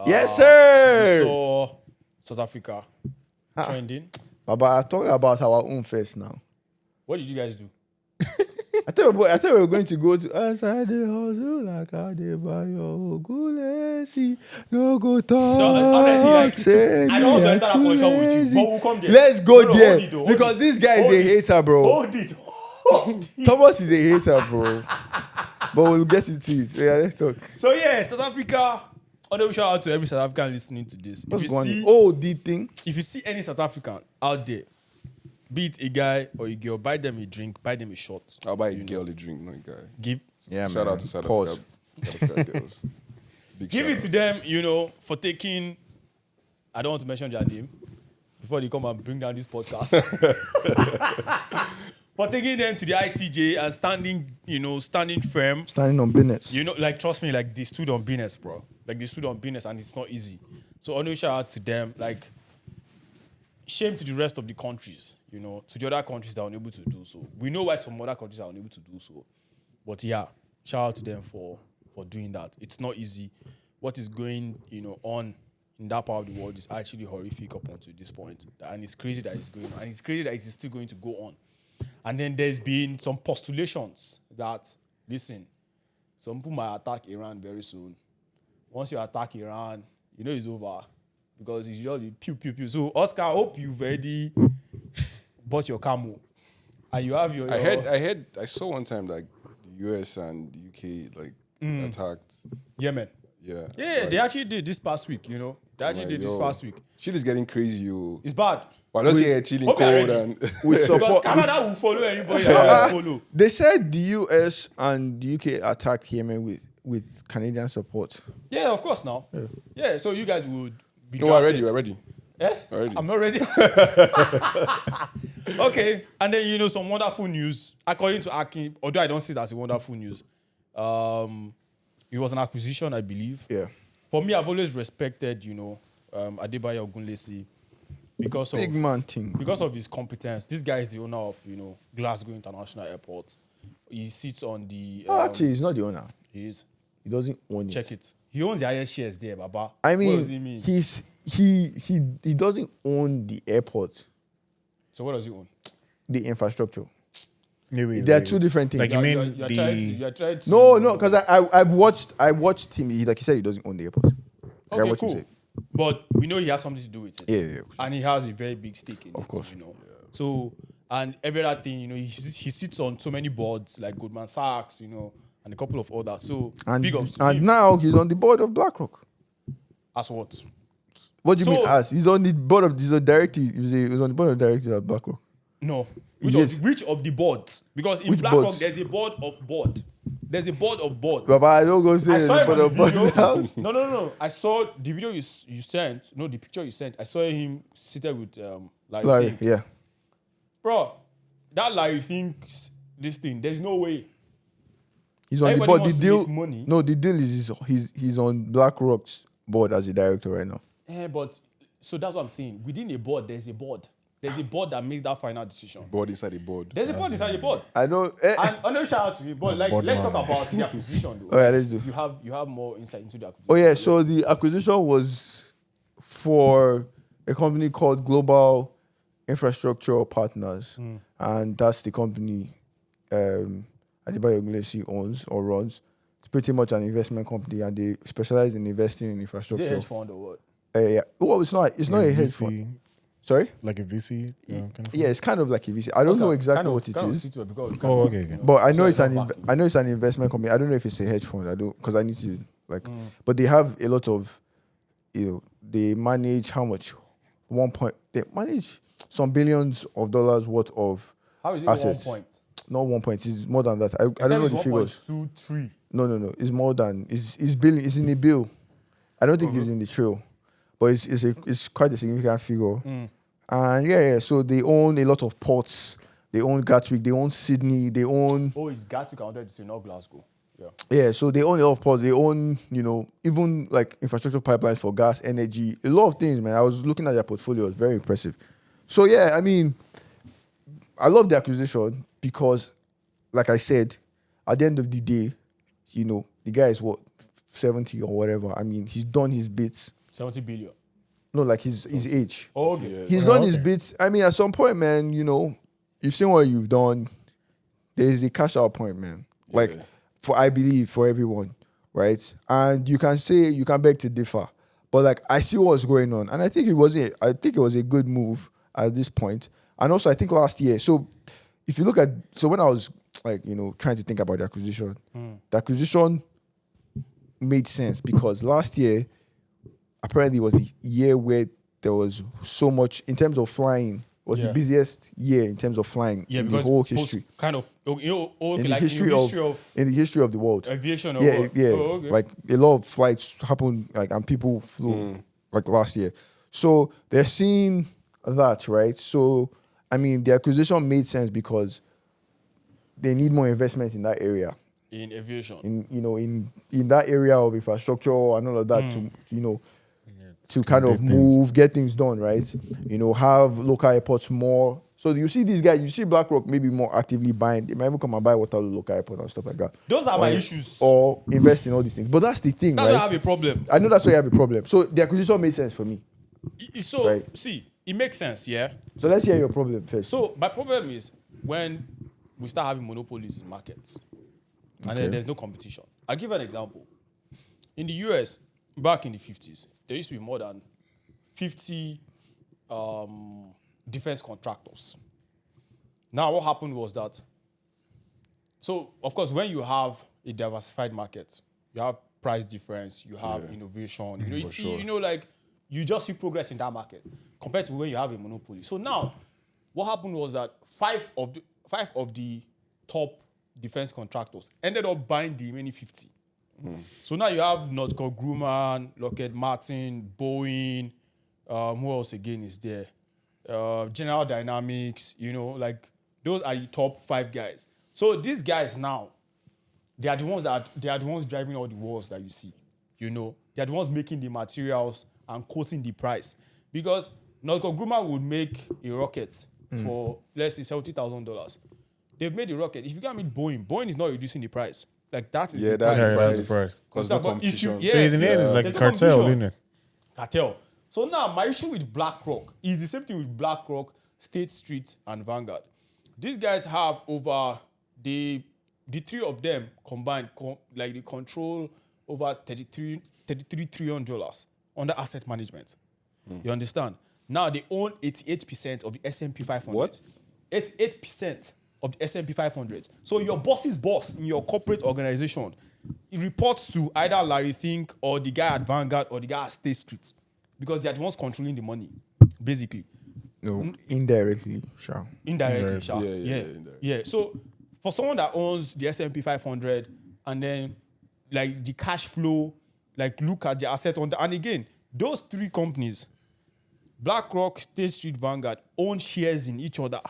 Yes, sir. We saw South Africa trending. Baba, I talk about our own first now. What did you guys do? I thought we were going to go to Asade Hustle like Adebayo Ogunlesi. No go talk. No, honestly, like, say I don't want to me enter that too position with you, lazy. but we'll come there. Let's go No, there hold it, hold because it. this guy is Hold a it. hater, bro. Hold it. Hold it. Thomas is a hater, bro. But we'll get into it. Yeah, let's talk. So yeah, South Africa. Although shout out to every South African listening to this. What's If you going see, on? Oh, the thing. if you see any South African out there, be it a guy or a girl, buy them a drink, buy them a shot. I'll buy a girl a drink, not a guy. Give Yeah, Shout man. out to South Pause. Africa. South Africa girls. Big give shout it to them, for taking. I don't want to mention their name before they come and bring down this podcast. For taking them to the ICJ and standing firm. Standing on business. Like, trust me, like, they stood on business, bro. Like, they stood on business, and it's not easy. So, only shout out to them. Like, shame to the rest of the countries, to the other countries that are unable to do so. We know why some other countries are unable to do so. But, yeah, shout out to them for doing that. It's not easy. What is going, on in that part of the world is actually horrific up until this point. And it's crazy that it's going on. And it's crazy that it's still going to go on. And then there's been some postulations that, listen, some people might attack Iran very soon. Once you attack Iran, it's over. Because it's usually pew, pew, pew. So, Oscar, I hope you've already bought your camo. And you have your... I saw one time, like, the US and the UK, attacked. Yemen. Yeah. Yeah, they actually did this past week, They actually did this past week. Shit is getting crazy, yo. It's bad. Why don't you chilling hope you're cold ready. and... With Because support. Canada will follow anybody that will follow. They said the US and the UK attacked Yemen with Canadian support. Yeah, of course now. Yeah, so you guys would be No, we're ready. Eh? Already. I'm not ready. Okay, and then some wonderful news. According to Aki, although I don't see that as a wonderful news, it was an acquisition, I believe. Yeah. For me, I've always respected, Adebayo Ogunlesi because of Big man thing. because of his competence. This guy is the owner of Glasgow International Airport. He sits on the. Actually, he's not the owner. He is. He doesn't own it. Check it. He owns the highest shares there, Baba. I What does he mean, mean? he doesn't own the airport, So what does he own? the infrastructure. Wait, There are two different things. Like, you mean You're trying to No, because I watched him. He said he doesn't own the airport. I Okay, watched him cool. say. But we know he has something to do with it. Yeah. And he has a very big stake in it. Of course. So, and every other thing, he sits on so many boards like Goldman Sachs, and a couple of others. So, big ups to And him. now he's on the board of Blackrock. As what? What do you So- mean as? He's on the board of he's on the board of directors at Blackrock. No. Yes. Which of the boards? Because in Which BlackRock, boards? there's a board of board. There's a board of boards. Baba, I don't go say I saw the him board on of the boards now. video. No. I saw the video you sent. No, the picture you sent. I saw him seated with Larry Larry, Fink. yeah. Bro, that Larry thinks this thing. There's no way. He's on the Everybody board. The wants to deal. make money. No, the deal is he's on BlackRock's board as a director right now. But so that's what I'm saying. Within a board, there's a board. There's a board that makes that final decision. Board inside the board. There's a board inside the board. I don't. And another shout out to you, but board let's talk man. about the acquisition though. All right, let's do. You have more insight into the acquisition. Oh yeah, so the acquisition was for a company called Global Infrastructure Partners, and that's the company Adebayo Ogunlesi owns or runs. It's pretty much an investment company, and they specialize in investing in Is it infrastructure. a hedge fund or what? Yeah. Well, it's not. It's not a hedge fund. Sorry. Like a VC? Kind of Yeah, it's kind of like a VC. I don't know exactly what it is. Oh, okay. But I know So I know it's an investment company. I don't know if it's a hedge fund. I don't because I need to But they have a lot of, they manage how much? They manage some billions of dollars worth of How is it assets. 1 point? Not 1 point. It's more than that. I don't know the figures. 1.23. No. It's more than. It's billion. It's in the bill. I don't think it's in the trail, but it's quite a significant figure. And yeah. So they own a lot of ports. They own Gatwick. They own Sydney. They own. Oh, it's Gatwick. I wanted to say not Glasgow. Yeah. Yeah, so they own a lot of ports. They own, even like infrastructure pipelines for gas, energy, a lot of things, man. I was looking at their portfolio. It was very impressive. So, yeah, I mean, I love the acquisition because, like I said, at the end of the day, the guy is 70 or whatever. I mean, he's done his bits. 70 billion. No, like his age. Oh, okay. He's done his bits. I mean, at some point, man, you've seen what you've done. there is a cash out point, man. Like I believe for everyone, right? And you can beg to differ, but like I see what's going on, and I think it was a good move at this point. And also I think last year. So if you look at when I was like trying to think about the acquisition made sense because last year apparently was the year where there was so much in terms of flying. Was the busiest year in terms of flying in the whole history. In the history of the world. Aviation. Okay. Like a lot of flights happened, like and people flew like last year. So they're seeing that, right? So I mean, the acquisition made sense because they need more investment in that area. In aviation. In that area of infrastructure and all of that to kind of move, get things done, right? Have local airports more. So you see these guys, you see Blackrock maybe more actively buying. They might even come and buy Waterloo local airport and stuff like that. Those are my issues. Or invest in all these things. But that's the thing, that's right? That's why I have a problem. I know that's why you have a problem. So the acquisition made sense for me. So, right? See, it makes sense, yeah? So let's hear your problem first. So my problem is when we start having monopolies in markets and then there's no competition. I'll give an example. In the US, back in the 50s, there used to be more than 50 defense contractors. Now, what happened was that, so of course, when you have a diversified market, you have price difference, you have innovation, you just see progress in that market compared to when you have a monopoly. So now, what happened was that five of the top defense contractors ended up buying the remaining 50. So now you have Northrop Grumman, Lockheed Martin, Boeing, who else again is there? General Dynamics, those are the top 5 guys. So these guys now, they are the ones driving all the wars that you see. They are the ones making the materials and quoting the price. Because Northrop Grumman would make a rocket for, let's say, $70,000. They've made a rocket. If you can't meet Boeing is not reducing the price. Like that is the price. That's the price. Because no competition. So in the end, it's like a cartel, isn't it? Cartel. So now my issue with Blackrock is the same thing with Blackrock, State Street, and Vanguard. These guys have over the 3 of them combined, they control over $33 trillion under asset management. You understand? Now they own 88% of the S&P 500. What? 88% of the S&P 500. So your boss's boss in your corporate organization, it reports to either Larry Fink or the guy at Vanguard or the guy at State Street because they're the ones controlling the money, basically. No, indirectly, sure. Indirectly, sure. Yeah. So for someone that owns the S&P 500 and then like the cash flow, like look at the asset on the, and again, those 3 companies, BlackRock, State Street, Vanguard, own shares in each other.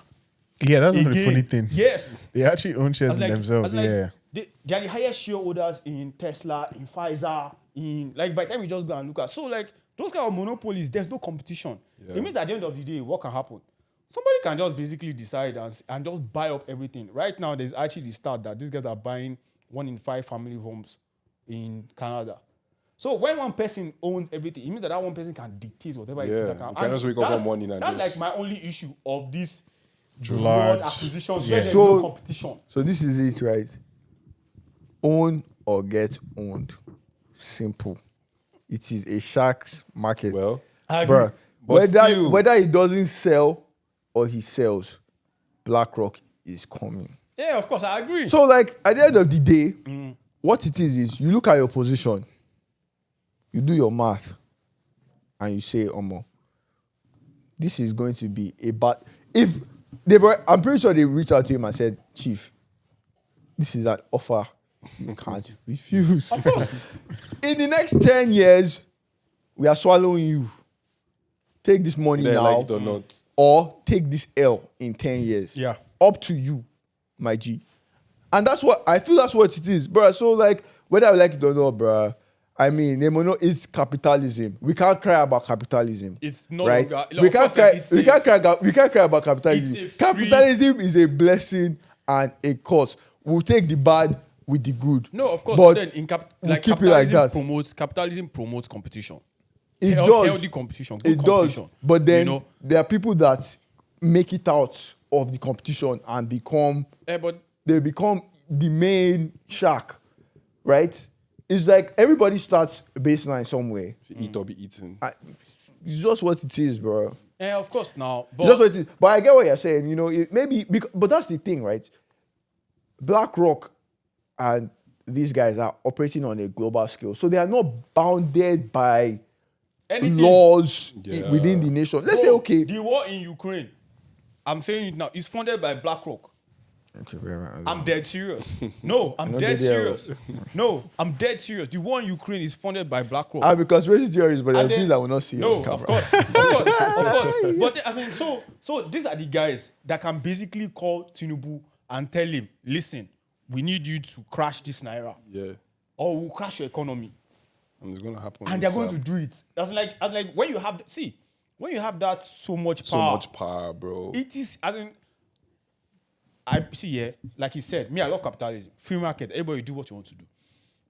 Yeah, that's not the funny thing. Yes. They actually own shares in themselves. They Yeah. are the highest shareholders in Tesla, in Pfizer, by the time you just go and look at. So those kind of monopolies, there's no competition. Yeah. It means at the end of the day, what can happen? Somebody can just basically decide and just buy up everything. Right now, there's actually the stat that these guys are buying 1 in 5 family homes in Canada. So when one person owns everything, it means that one person can dictate whatever it is that can happen. You can just wake up one morning and that's just... like my only issue of this Large acquisition. yeah. There's no competition. So this is it, right? Own or get owned. Simple. It is a shark's market. Well, bruh, whether he doesn't sell or he sells, BlackRock is coming. Yeah, of course, I agree. So at the end of the day, what it is you look at your position, you do your math, and you say, Omo, this is going to be a bad... I'm pretty sure they reached out to him and said, Chief, this is an offer you can't refuse. Of course. In the next 10 years, we are swallowing you. Take this money now, like it or not. or take this L in 10 years. Yeah. Up to you, my G. And that's what it is, bro. So whether I like it or not, bro, I mean, it's capitalism. We can't cry about capitalism. It's not right. longer, We can't cry about capitalism. Capitalism is a blessing and a curse. We'll take the bad with the good. No, of course. But Then keep it like that. Capitalism promotes competition. It does. Healthy competition. Good It competition. does. But then there are people that make it out of the competition and become they become the main shark, right? It's like everybody starts baseline somewhere. Eat or be eaten. It's just what it is, bro. Yeah, of course now. It's just But what it is. But I get what you're saying. You know, but that's the thing, right? Blackrock and these guys are operating on a global scale, so they are not bounded by anything. laws Yeah. within the nation. Let's say, Bro, okay, the war in Ukraine, I'm saying it now, is funded by BlackRock. okay, I'm dead serious. No, I'm not dead dead there. serious. No, I'm dead serious. The war in Ukraine is funded by BlackRock. because racist theories, but there are And then- things I will not see No, on camera. of course, of course. But I think so these are the guys that can basically call Tinubu and tell him, listen, we need you to crash this naira, Yeah. or we'll crash your economy, And it's gonna happen. and they're going to do it. That's like when you have when you have that so much so power, much power, bro. it is as in. I see, yeah, like he said, me, I love capitalism, free market, everybody do what you want to do.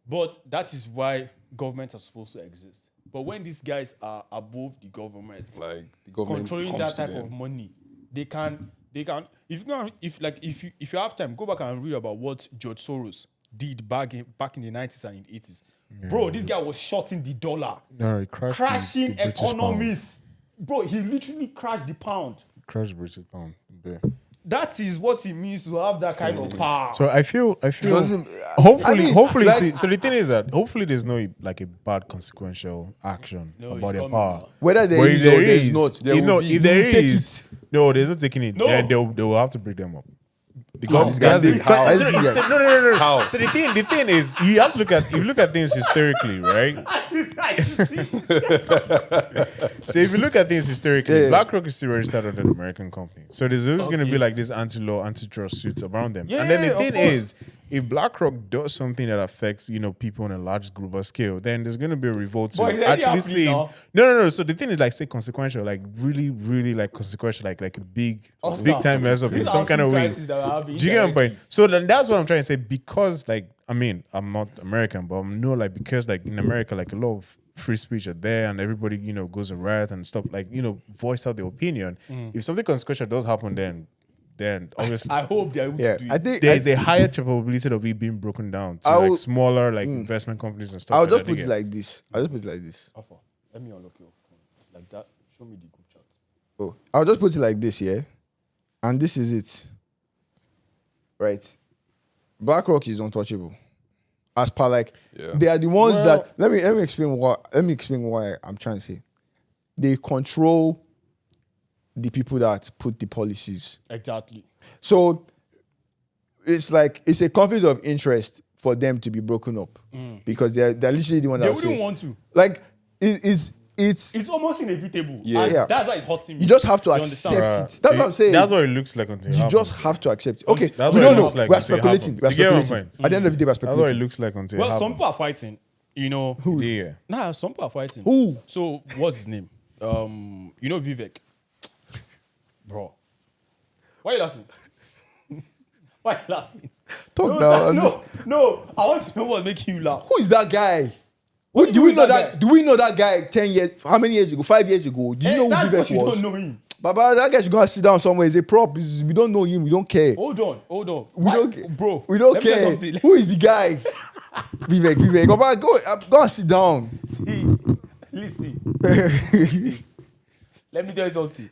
But that is why governments are supposed to exist. But when these guys are above the government, Like the government controlling comes that to type them. of money, they can if you have time, go back and read about what George Soros did back in the 90s and in the 80s. Bro, this guy was shorting the dollar, No, it crashed crashing the British pound. economies. Bro, he literally crashed the pound. Crashed the British pound. Yeah. That is what it means to have that kind of power. So I feel Doesn't- hopefully I mean, hopefully like- see, so the thing is that hopefully there's no like a bad consequential action No, about it's their coming power. now. Whether there But is if there or there is is, not, there you will know, be. if there You take is, no, there's no taking it. No. Then they will have to break them up. How? Because there's a- How? no, no. How? So the thing is, you have to look at if you look at things historically, right? So if you look at things historically, Yeah. BlackRock is still registered under an American company. So there's always going to be like this anti-law, antitrust suits around them. And then Yeah, the of thing course. is, if BlackRock does something that affects, people on a large global scale, then there's going to be a revolt to But it's already actually happening see. now. No. So the thing is like say consequential, like really, really like consequential, like a big time mess up in some kind of way. Crisis that we're having Do you get my indirectly. point? So then that's what I'm trying to say. Because like, I mean, I'm not American, but I'm no like because like in America, like a lot of free speech are there and everybody, goes and riot and stuff, like, voice out their opinion. If something consequential does happen, then obviously I hope they're able yeah, to do I it. think there's a higher probability of it being broken down to I like will- smaller like investment companies and stuff. I'll like just that, put you it get. like this. I'll just put it like this. Alpha, let me unlock your phone. Like that. Show me the group chat. Oh, I'll just put it like this, yeah. And this is it. Right. BlackRock is untouchable. As per like Yeah. they are the ones Well- that let me explain why I'm trying to say. They control the people that put the policies. Exactly. So it's like it's a conflict of interest for them to be broken up because they're literally the one They that wouldn't say want to. like it's It's almost inevitable. Yeah. And Yeah. that's why it's hurting me. you just have to You understand? accept Bruh, it. That's what I'm saying. That's what it looks like until it You happens. just have to accept it. Okay, That's we what don't it know. looks like We're until it speculating. happens. We're You get my speculating. point? At the end of the day, we're That's what it speculating. looks like until it Well, some happens. people are fighting. Yeah. Nah, some people are fighting. Who? So what's his name? Vivek. Bro. Why are you laughing? Why are you laughing? Talk now. No. I want to know what's making you laugh. Who is that guy? What Do we know that that? Do we know that guy 10 years? How many years ago? 5 years ago? Do you know That's who what you Vivek was? don't know him. Baba, that guy should go and sit down somewhere. He's a prop. We don't know him. We don't care. Hold on. We don't care. Bro. We don't let me tell you care. something. Who is the guy? Vivek. Baba, go and sit down. See, listen. Let me tell you something.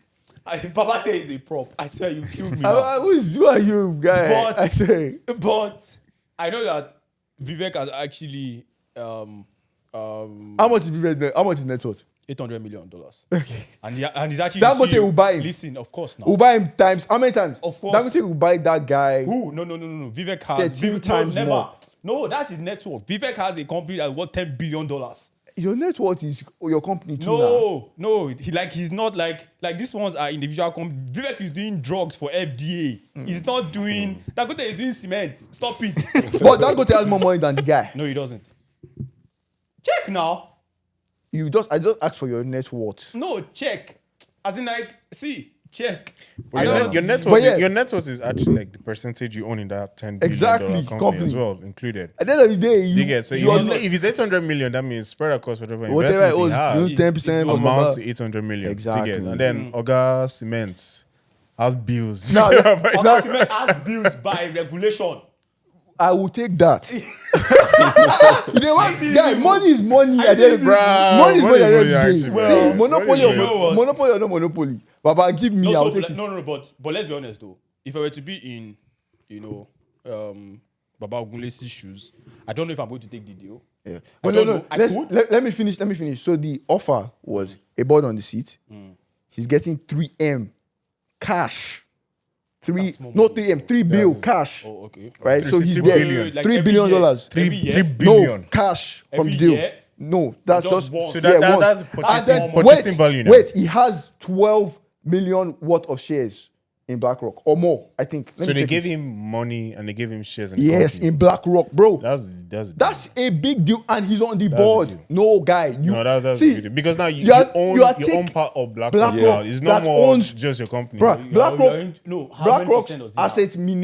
Papa said he's a prop. I swear you killed me. now. Who are you, guy? But- I say. But I know that Vivek has actually How much is Vivek? How much is net worth? $800 million. Okay. And he's actually Dangote CEO. will buy him. Listen, of course now. We'll buy him times. How many times? Of course. Dangote will buy that guy. Who? No. Vivek has 13 Vivek, times never. more. No, that's his net worth. Vivek has a company that's worth $10 billion. Your net worth is your company too now. No. He's not like these ones are individual companies. Vivek is doing drugs for FDA. He's not doing. Dangote is doing cement. Stop it. But Dangote has more money than the guy. No, he doesn't. Check now. I just asked for your net worth. No, check. As in, like, see, check. But your net But worth, yeah. your net worth is actually like the percentage you own in that $10 billion Exactly, company as well, included. At the end of the day, You get so you if it's 800 million, that means spread across whatever whatever investment it he owns, has 10%, blah, blah, amounts blah. to 800 million. You Exactly. get? And then Oga Cements House bills. Now, Oga Cement has bills by regulation. I will take that. You know what? Guy, money is money at the end of the day. Money is money at the end of the day. actually, See, bro. monopoly Money is or monopoly or no monopoly. Baba, give me, I'll take it. But let's be honest though. If I were to be in, Baba Ogunlesi's shoes, I don't know if I'm going to take the deal. Yeah. I But don't no, know. I let's, could. let me finish. So the offer was a board on the seat. He's getting 3M cash. small No money. 3M, 3 bill cash. Oh, okay. Right? So he's 3 there. billion. Like $3 every billion. year. dollars. Every year? 3 No, billion. cash from Every the deal. year? No, that's Just just once. So that's the once. purchasing- And then, purchasing value now. Wait, he has 12 million worth of shares in BlackRock or more, I think. Let So me they check gave it. him money and they gave him shares in the Yes, company. in BlackRock, bro. That's A big deal, and he's on the the board. deal. No, guy, you no, that's see, a good deal. Because now you you are- own you are you own take- part of BlackRock. BlackRock Now. It's not that more owns- just your company. Bruh, You are BlackRock, how many BlackRock's percent does he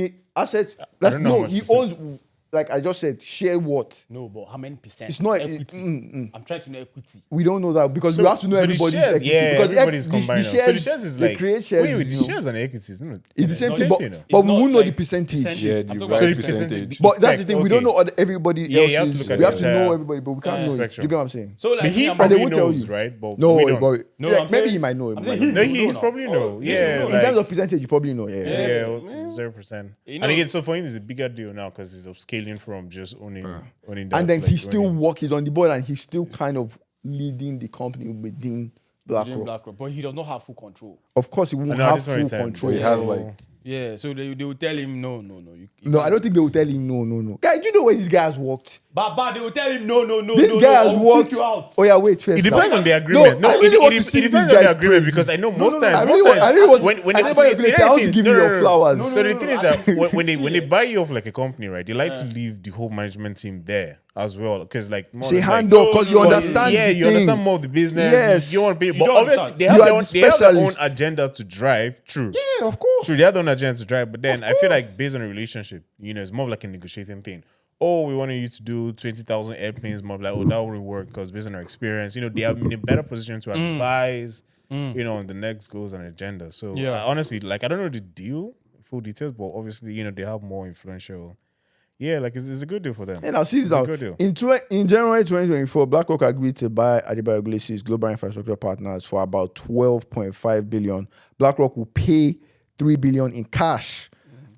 have? assets. I don't know how No, much he percent. owns, like I just said, share what? No, but how many percent? It's not- equity. I'm trying to know equity. We don't know that because we have to know the everybody's shares, equity. yeah, because everybody's the combined. now. So the shares is they like create shares. wait, the you know. shares and equities. No, It's the same No, thing, same but, thing, but It's we not won't know like the percentage. Yeah, I'm the talking right about percentage. But that's the Effect, thing. We don't okay. know everybody Yeah, you have to else's. look at We have the to know entire everybody, but we can't know it. spectrum. You get what I'm saying? So like But he me and probably they won't tell knows, you. right? But No, we don't. but No, yeah, I'm maybe saying- he might know. I'm He saying might he know. No, know he's now. probably know. Yeah, Yeah, no, In like, terms of percentage, you probably know. Yeah. yeah, 0%. You know- And again, so for him, it's a bigger deal now because he's upscaling from just owning that. And then to, like, he's still owning- he's on the board and he's still kind of leading the company within BlackRock. BlackRock, but he does not have full control. Of course, he won't No, have this very full time, control. He has like Yeah, so they will tell him no. No, I don't think they will tell him no. Guy, do you know where this guy has worked? But they will tell him no. This no, guy has I'll worked. kick you out. Oh yeah, wait first. It depends now. on the agreement. No, I really want to see it this depends on the guy's agreement praises. because I know most times. I most really times want. when Adebayo see, Ogunlesi, see, I want to give you your flowers. So the thing is that when they See, buy you off like a company, right? They like to leave the whole management team there as well because like more Say or less, hand like, up because you no, understand. yeah, the you thing. understand more of the business. Yes. You want to pay, You but don't obviously understand. they You have, are their own, the they have their own specialist. agenda to drive. True. Yeah, of course. True, they have their own agenda to drive, but then I feel like based on a relationship, it's more of like a negotiating thing. Oh, we wanted you to do 20,000 airplanes, more like, oh, that wouldn't work because based on our experience, they are in a better position to advise, on the next goals and agenda. So Yeah. honestly, like I don't know the deal, full details, but obviously, they have more influential. Yeah, like it's a good deal for them. And I'll see this It's a out. good deal. In January 2024, BlackRock agreed to buy Adebayo Ogunlesi's global infrastructure partners for about 12.5 billion. BlackRock will pay 3 billion in cash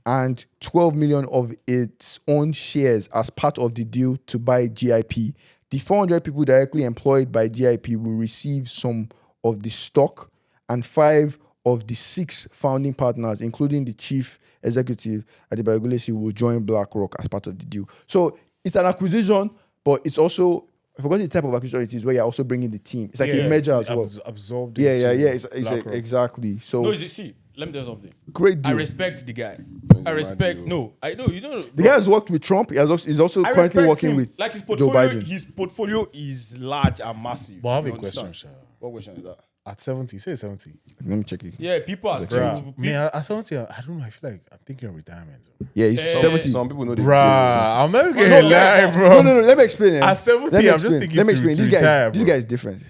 and 12 million of its own shares as part of the deal to buy GIP. The 400 people directly employed by GIP will receive some of the stock, and 5 of the 6 founding partners, including the chief executive, Adebayo Ogunlesi, will join BlackRock as part of the deal. So it's an acquisition, but it's also, I forgot the type of acquisition it is, where you're also bringing the team. It's like a merger as well. Absorbed. Yeah. into It's BlackRock. exactly. So No, see, let me tell you something. great I deal. respect the guy. He's I a respect. mad No, I know you don't. The guy has worked with Trump. He's also I currently respect working him. with like his Joe portfolio. Biden. His portfolio is large and massive. But I have You a question, understand? sir. What question is that? At 70, say 70. Let me check it. Yeah, people are still. Bruh, man, at 70, I don't know. I feel like I'm thinking of retirement. Yeah, he's 70. some people know they Bruh, I'm never No, gonna lie, bro. No. Let me explain. At 70, Let me I'm just explain. thinking Let me to explain. This guy, retire, this bro. guy is different.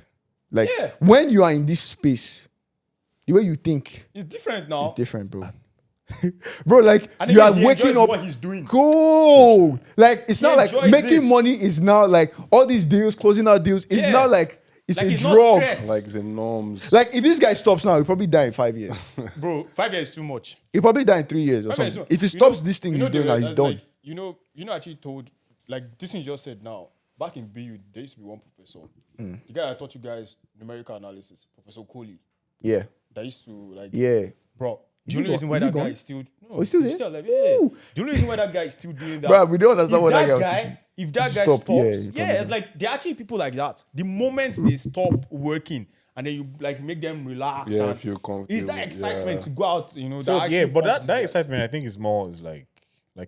Like Yeah. when you are in this space, the way you think It's different now. is different, bro. Bro, like And you even are he waking enjoys up. what he's doing. Cool. Like it's not like enjoys making it. money is now like all these deals, closing out deals. It's Yeah. not like it's Like a it's not drug. stress. Like the norms. Like if this guy stops now, he'll probably die in 5 years. Bro, 5 years is too much. He'll probably die in 3 years or 5 years is something. too- If he you stops know- this thing you know he's doing the- now, he's done. like, actually told, like this thing you just said now. Back in BU, there used to be one professor. The guy I taught you guys numerical analysis, Professor Coley, Yeah. that used to like. Yeah. Bro, Is the only he reason gone? why Is he that guy gone? is still he's still there? alive, yeah. Ooh. The only reason why that guy is still doing that. Bro, we don't understand if what that guy that was guy, teaching. if that guy Stop, stops, yeah, he yeah, probably- like there are actually people like that. The moment they stop working and then you like make them relax, Yeah, and feel comfortable, it's that excitement yeah. to go out, So that yeah, actually but pumps that you. excitement I think is more is like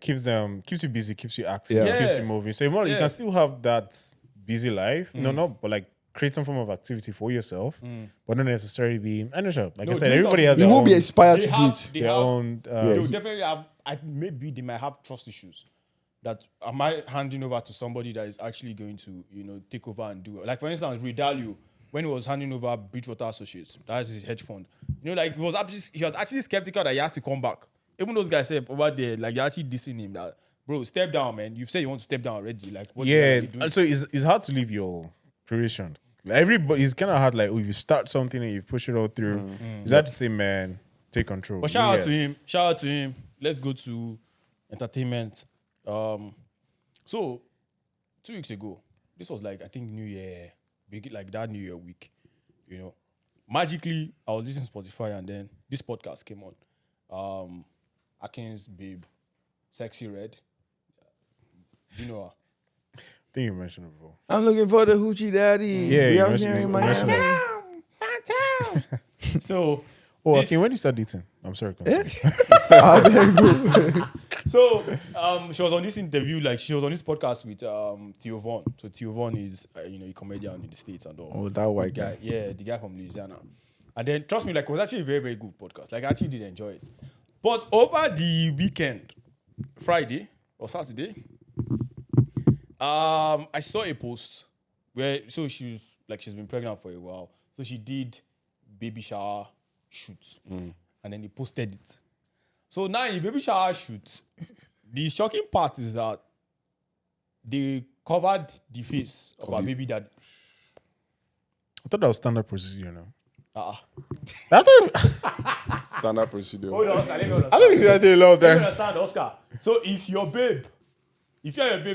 keeps you busy, keeps you active, Yeah. keeps Yeah. you moving. So more like you Yeah. can still have that busy life. No, but like create some form of activity for yourself, but not necessarily be. I know, sure. Like I No, said, this everybody not- has He their won't own, be inspired They to do have, it. they their have, own. they'll definitely have. Maybe they might have trust issues. That am I handing over to somebody that is actually going to take over and do it? Like for instance, Ridalio, when he was handing over Bridgewater Associates, that's his hedge fund. You know, like he was actually skeptical that he had to come back. Even those guys said over there, like they're actually dissing him that, bro, step down, man. You've said you want to step down already. Like, what Yeah, are you doing? so it's hard to leave your creation. Like, everybody, it's kind of hard. Like, if you start something and you push it all through, it's hard to say, man, take control. But shout out to him. Shout out to him. Let's go to entertainment. So 2 weeks ago, this was like I think New Year, like that New Year week. You know, magically I was listening to Spotify and then this podcast came on. Akin's babe, Sexy Red. You know her. I think you mentioned it before. I'm looking for the hoochie daddy. Yeah, we you out mentioned- here in you mentioned Miami. So Oh, this- okay. When you start dating, I'm sorry. Continue. So she was on this interview, like she was on this podcast with Theo Von. So Theo Von is a comedian in the States and all. Oh, that white The guy. Yeah, the guy from Louisiana. And then trust me, like it was actually a very, very good podcast. Like I actually did enjoy it. But over the weekend, Friday or Saturday, I saw a post where she's been pregnant for a while. So she did baby shower shoot. And then they posted it. So now in the baby shower shoot, the shocking part is that they covered the face of our baby dad. I thought that was standard procedure, you know. Uh-uh. I thought Standard procedure. Hold on, Oscar, let me understand. I think you should do a lot of Let me times. understand, Oscar. So if your babe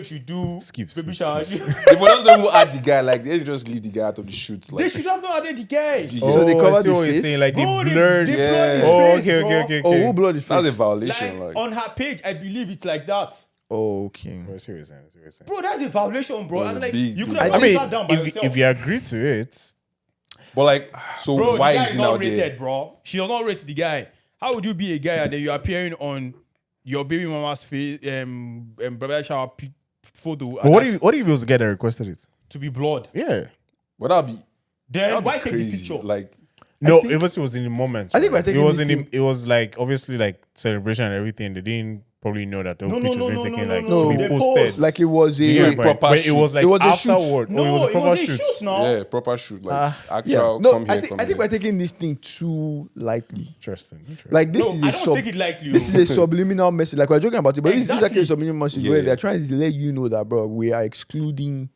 should do Skip, baby skip, shower skip. shoot, If we don't know who add the guy, like they just leave the guy out of the shoot. Like, they should have not added the guy. So they I covered see the what you're face? saying. Like Bro, they blurred. They Yeah. blurred his Oh, face, okay, bro. okay, okay, Oh, okay. who blood his that's a face? violation. Like, Like, on her page, I believe it's like that. Oh, okay. I see what you're saying. I see what you're saying. Bro, that's a violation, bro. I was like, big, you could big. have I mean, sat down by yourself. if you agree to it, but like, so Bro, why the guy is is he not now rated, there? bro. She does not rate the guy. How would you be a guy and then you're appearing on your baby mama's face, brother shower photo? but what if he was the guy that requested it? to be blood? Yeah. But that'd be Then why take the crazy. picture? Like, No, think- it was in the moment. I think right? we're taking it was this in thing- it was like obviously like celebration and everything. They didn't probably know that the No, picture no, was no, being no, taken no, like no, to be they posted. post. Like it was Do you a get my point? proper But it was like It was a shoot. afterward. No, Oh, it was a proper a shoot. shoot now. yeah, proper shoot. Like, actual yeah. No, come here, I think we're taking this thing too lightly. Interesting. Like this No, is I a don't take it lightly. this is a subliminal message. Like we're joking about it, but this is Exactly. actually a subliminal message Yeah. where they're trying to let you know that, bro, we are excluding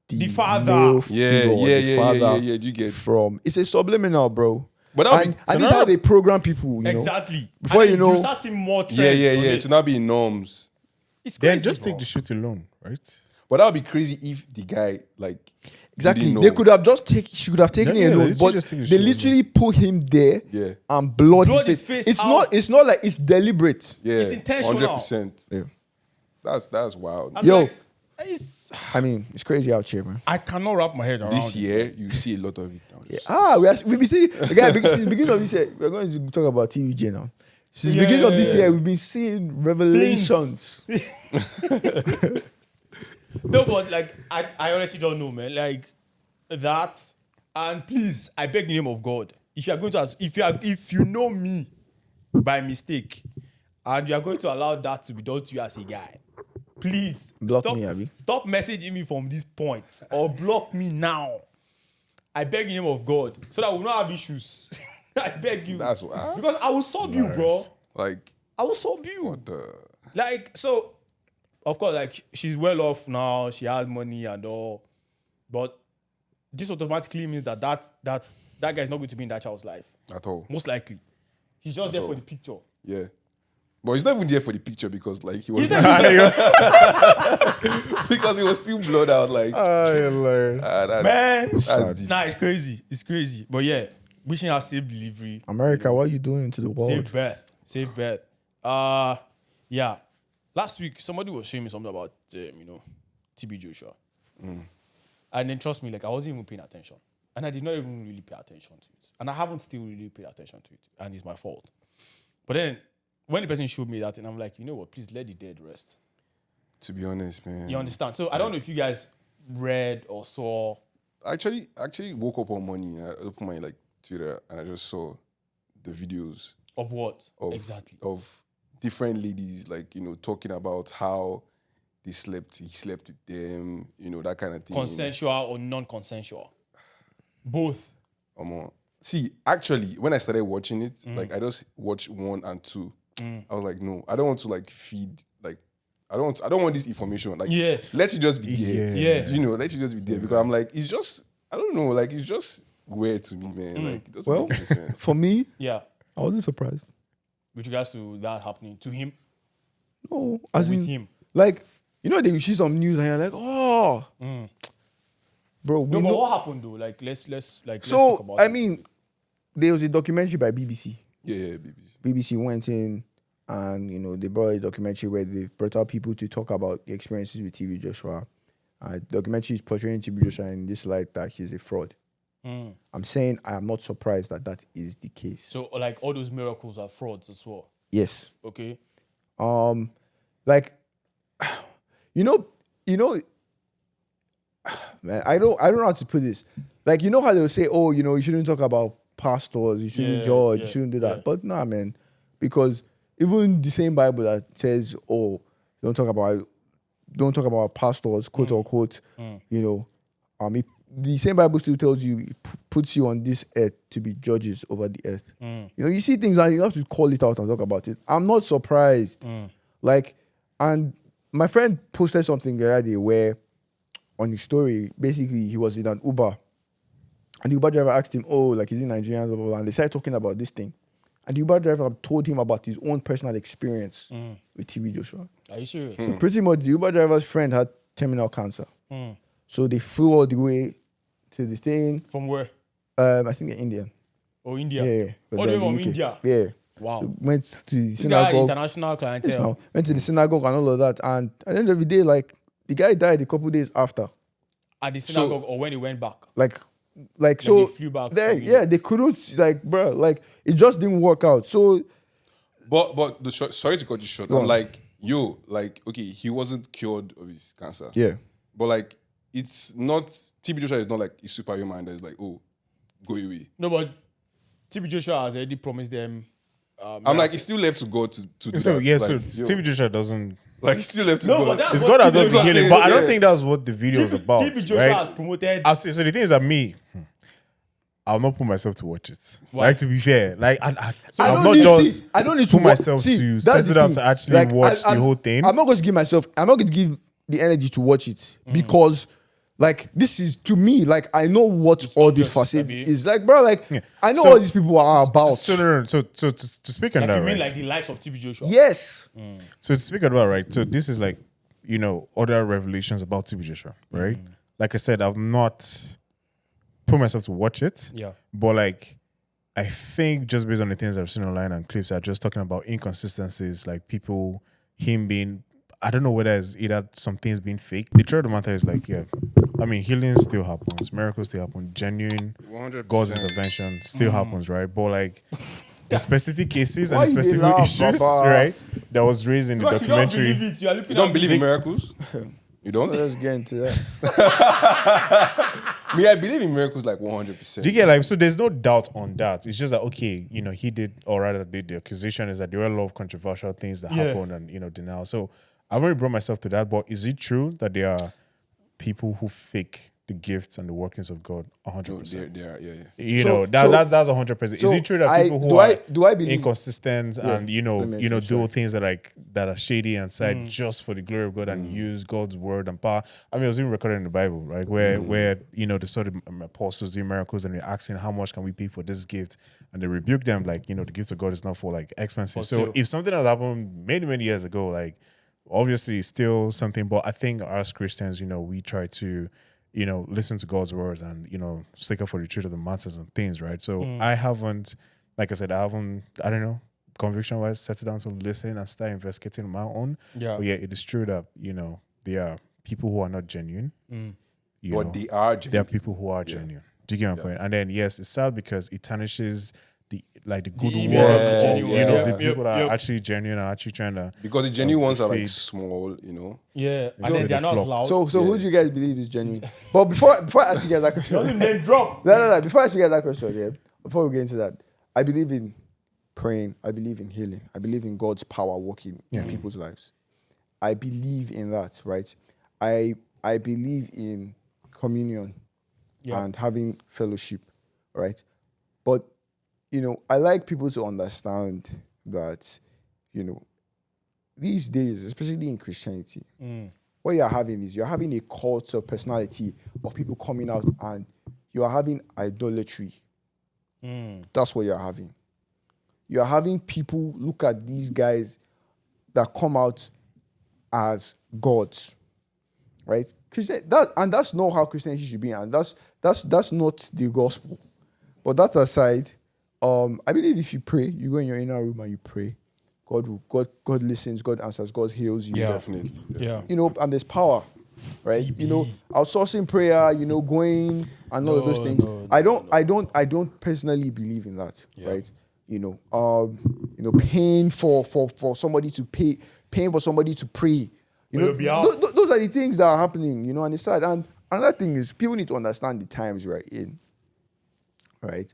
The father. male Yeah, figure, yeah, the yeah, father yeah. Do you get? from. It's a subliminal, bro. But that would And be, this is how they program people. You know, Exactly. Before And you then know- you start seeing more trends. yeah. on it. To not be in norms. It's Then crazy. just bro. take the shoot alone, right? But that would be crazy if the guy like exactly. didn't know. They could have just should have taken Yeah, it yeah, alone, they but just take the they shoot literally put him there Yeah. and blood Blot his his face. face It's out. not. It's not like it's deliberate. Yeah, It's intentional. 100%. Yeah. That's wild. I was Yo. like, I mean, it's crazy out here, man. I cannot wrap my head around This it. year, you see a lot of it now. We've been seeing again since the beginning of this year. We're going to talk about TVJ now. Since the Yeah, beginning of this yeah, year, yeah. we've been seeing revelations. No, but like I honestly don't know, man. Like that, and please, I beg the name of God. If you are going to ask, if you know me by mistake, and you are going to allow that to be done to you as a guy, please Block stop, me, Abi. Stop messaging me from this point or block me now. I beg the name of God, so that we will not have issues. I beg you. That's wild. Because I will sub you, bro. Like, I will sub you. what the? Like, so, of course, like, she's well off now. She has money and all. But this automatically means that guy is not going to be in that child's life. At all. Most likely. He's just there for the picture. Yeah. But he's not even there for the picture because, like, he was because he was still blurred out. Like, Man, that's deep. nah, it's crazy. It's crazy. But yeah, wishing her safe delivery. America, what are you doing to the world? Safe birth. Safe birth. Yeah. Last week, somebody was showing me something about, TB Joshua. And then trust me, like, I wasn't even paying attention. And I did not even really pay attention to it. And I haven't still really paid attention to it. And it's my fault. But then, when the person showed me that, and I'm like, you know what, please let the dead rest. To be honest, man. You understand? So I don't know if you guys read or saw. Actually woke up one morning and I opened my like Twitter and I just saw the videos Of what? of Exactly. of different ladies like talking about how he slept with them, that kind of thing. Consensual or non-consensual. Both. See, actually, when I started watching it, like I just watched 1 and 2. I was like, no, I don't want to like feed like I don't want this information. Like, Yeah. let it just be there. Yeah. Do you know? Let it just be there because I'm like, it's just I don't know, like it's just weird to me, man. Like, it doesn't Well, make any sense. for me, Yeah. I wasn't surprised. With regards to that happening to him, No, or as with in, him. like, you know, they see some news and you're like, oh, bro. We No, but know. what happened though? Like, let's talk So about I it. mean, there was a documentary by BBC. Yeah, BBC. BBC went in and, you know, they brought a documentary where they brought out people to talk about the experiences with TB Joshua. Documentary is portraying TB Joshua in this light that he's a fraud. I'm saying I am not surprised that that is the case. So, like, all those miracles are frauds as well. Yes. Okay. Like, you know, man, I don't know how to put this. Like, you know how they'll say, oh, you know, you shouldn't talk about pastors, you shouldn't judge, you shouldn't do that. yeah. But nah, man, because even the same Bible that says, oh, don't talk about pastors, quote unquote, you know, the same Bible still tells you, it puts you on this earth to be judges over the earth. You know, you see things and you have to call it out and talk about it. I'm not surprised. Like, and my friend posted something the other day where on his story, basically he was in an Uber and the Uber driver asked him, oh, like, is he Nigerian, blah, blah, blah, and they started talking about this thing. And the Uber driver told him about his own personal experience with TB Joshua. Are you serious? So pretty much the Uber driver's friend had terminal cancer. So they flew all the way to the thing. From where? I think they're Indian. Oh, India. Yeah. But All the they're way in from UK. India. Yeah. Wow. So went to the This guy, synagogue. international clientele. Yes, now. Went to the synagogue and all of that. And at the end of the day, like, the guy died a couple days after. At the synagogue or when he went back. Like so, they flew back they, from yeah, they couldn't, like, bro, like, it just didn't work out. So, But sorry to cut you short. Go I'm on. like, yo, like, okay, he wasn't cured of his cancer. yeah. But like, it's not TB Joshua is not like a superhuman that is like, oh, go away. No, but TB Joshua has already promised them. I'm like, it's still left to God to do So that. yeah, like, so yo, TB Joshua doesn't. like it's still left to No, God. but that's It's what God that TB does the Joshua healing, said. but I don't Yeah. think that's what the video is about. TB Joshua right? has promoted. So the thing is that I'll not put myself to watch it. Why? Like, to be fair, like I I'll don't not need, just see, I don't need to put myself see, to that's set the it down thing. to actually Like, watch the whole thing. I'm not going to give the energy to watch it because, like, this is, to me, like, I know what all this obvious, facility Abi. is. Like, bro, like, I know So- all these people are about. So no. So to speak on Like, that, you mean right? like the likes of TB Joshua? Yes. So to speak about, right, so this is like, you know, other revelations about TB Joshua, right? Like I said, I've not put myself to watch it. Yeah. But like, I think just based on the things I've seen online and clips, are just talking about inconsistencies, like people, him being, I don't know whether it's either some things being fake. The truth of the matter is like, yeah, I mean, healing still happens, miracles still happen, genuine 100%. God's intervention still happens, right? But like, the specific cases Why and the you dey specific laugh, issues, Papa? right, that was raised in the Because you don't documentary. believe it. You are looking You don't at believe me. in miracles? You don't? Let's get into that. Me, I believe in miracles like 100%. Do you get like, so there's no doubt on that. It's just that, okay, you know, he did, or rather the accusation is that there were a lot of controversial things that Yeah. happened and, you know, denial. So I've already brought myself to that, but is it true that there are people who fake the gifts and the workings of God 100%? They are, yeah. You So- know, so- that's 100%. Is so it true that I- people who do are I believe- inconsistent and, you know, let me finish, do sorry. things that are shady and side just for the glory of God and use God's word and power? I mean, it was even recorded in the Bible, right? Where you know, the sort of apostles do miracles and they're asking how much can we pay for this gift, and they rebuke them like, you know, the gift of God is not for like expensive. So sale. if something has happened many years ago, like obviously it's still something, but I think as Christians, you know, we try to, you know, listen to God's words and, you know, stick up for the truth of the matters and things, right? So I haven't, like I said, I don't know, conviction-wise, set it down to listen and start investigating on my own. Yeah. But yeah, it is true that, you know, there are people who are not genuine. You know, But they are there are genuine. people who are genuine. Do you get my point? And then, yes, it's sad because it tarnishes the good image work of the of, genuine. you know, Yeah. the people that Yep. are actually genuine and actually trying to. Because the genuine ones are like feed. small, you know. Yeah. And then they're not flop. loud. So who do you guys believe is genuine? But before I ask you guys that question, Don't name drop. no. Before I ask you guys that question, yeah. Before we get into that, I believe in praying. I believe in healing. I believe in God's power working in people's lives. I believe in that, right? I believe in communion. and having fellowship, right? But, I like people to understand that, these days, especially in Christianity, what you're having is you're having a cult of personality of people coming out and you are having idolatry. That's what you're having. You're having people look at these guys that come out as gods, right? That's not how Christianity should be, and that's not the gospel. But that aside, I believe if you pray, you go in your inner room and you pray, God listens, God answers, God heals you. Yeah. Definitely. Yeah. And there's power, right? Outsourcing prayer, going and all of those things. I don't personally believe in that, right? Paying for somebody to pay, paying for somebody to pray. Those are the things that are happening, on the side. And another thing is people need to understand the times we're in, right?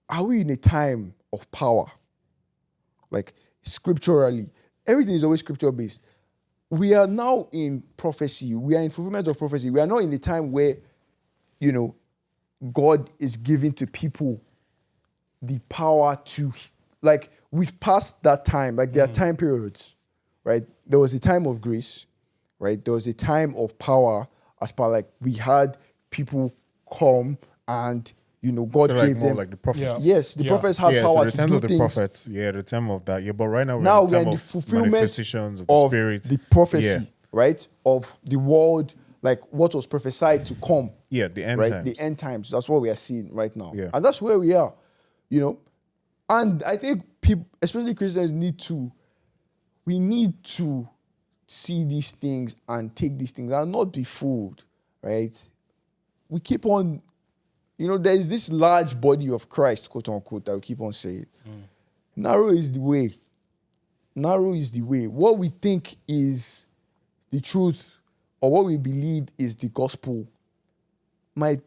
Are we in a time of power? Like scripturally, everything is always scripture based. We are now in prophecy. We are in fulfillment of prophecy. We are not in the time where, God is giving to people the power to, like, we've passed that time. Like, there are time periods, right? There was a time of grace, right? There was a time of power, as per, like, we had people come and, God So, like, gave more them. like the prophets. Yes, the prophets had Yeah, power so the to time do of the things. prophets. Yeah, the time of that. Yeah, but right now Now we're we're in in the the time of fulfillment manifestations of the of spirit. the prophecy, Yeah. right? Of the world, like what was prophesied to come. Yeah, the end right? times. The end times. That's what we are seeing right now. Yeah. And that's where we are, And I think people, especially Christians, need to see these things and take these things and not be fooled, right? We keep on, there is this large body of Christ, quote unquote, that we keep on saying. Narrow is the way. Narrow is the way. What we think is the truth or what we believe is the gospel might,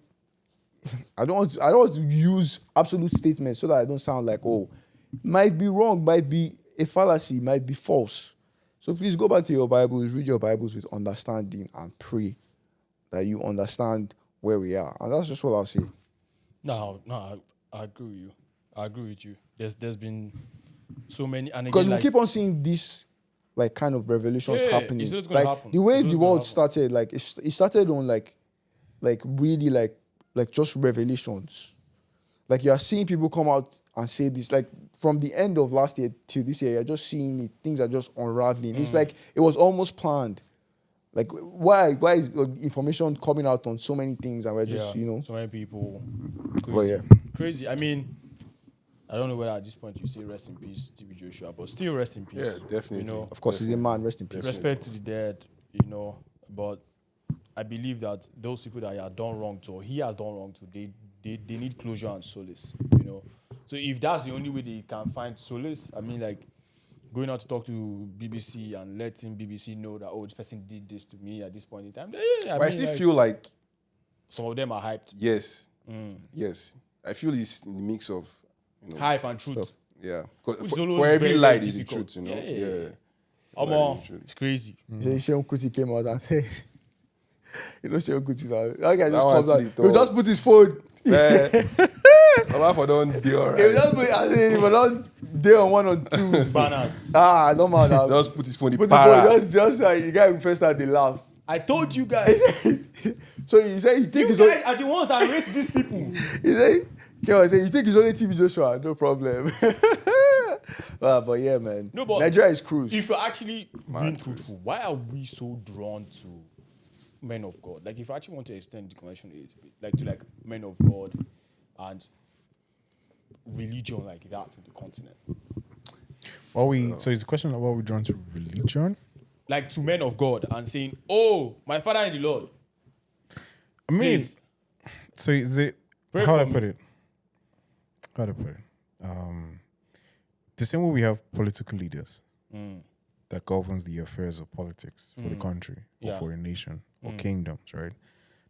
I don't want to use absolute statements so that I don't sound like, might be wrong, might be a fallacy, might be false. So please go back to your Bibles, read your Bibles with understanding and pray that you understand where we are. And that's just what I'll say. No, I agree with you. I agree with you. There's been so many, and Because again, we like, keep on seeing this like kind of revelations Yeah, happening. it's just gonna Like happen. the way It's just the gonna world happen. started, like it started on like really like just revelations. Like you are seeing people come out and say this, like from the end of last year to this year, you're just seeing it, things are just unraveling. It's like it was almost planned. Like why is information coming out on so many things and we're just so many people, Well, crazy, yeah. crazy. I mean, I don't know whether at this point you say rest in peace, TB Joshua, but still rest in peace. Yeah, definitely. Of course he's a man, rest in peace. Respect to the dead, But I believe that those people that he had done wrong to, or he has done wrong to, they need closure and solace. So if that's the only way they can find solace, I mean, like going out to talk to BBC and letting BBC know that this person did this to me at this point in time. Yeah, But I still feel like, some of them are hyped. yes. I feel it's the mix of, Hype and truth. yeah. 'Cause Which is for always every very, lie very there's the difficult. truth, Yeah. Yeah. It's crazy. So Sheon Kuti came out and said, Sheon Kuti now. That guy That just one comes out. actually He'll just put his phone. Baba for don't deal He'll right. just put he will not day on 1 or 2. Banners. No matter. Just put his phone in Put the the phone, para. just like the guy who first started the laugh. I told you guys. So he said he think You he's guys are the ones that rate these people. he said you think he's only TB Joshua, no problem. But yeah, man. No, but Nigeria is cruise. If you're actually being truthful, why are we so drawn to men of God? Like, if you actually want to extend the conversation a little bit, like to men of God and religion like that in the continent, So it's a question of what we're drawn to religion. like to men of God and saying, "Oh, my Father in the Lord." I mean, Please. so is it? Pray How for do I put it? The same way we have political leaders that governs the affairs of politics for the country or Yeah. for a nation or kingdoms, right?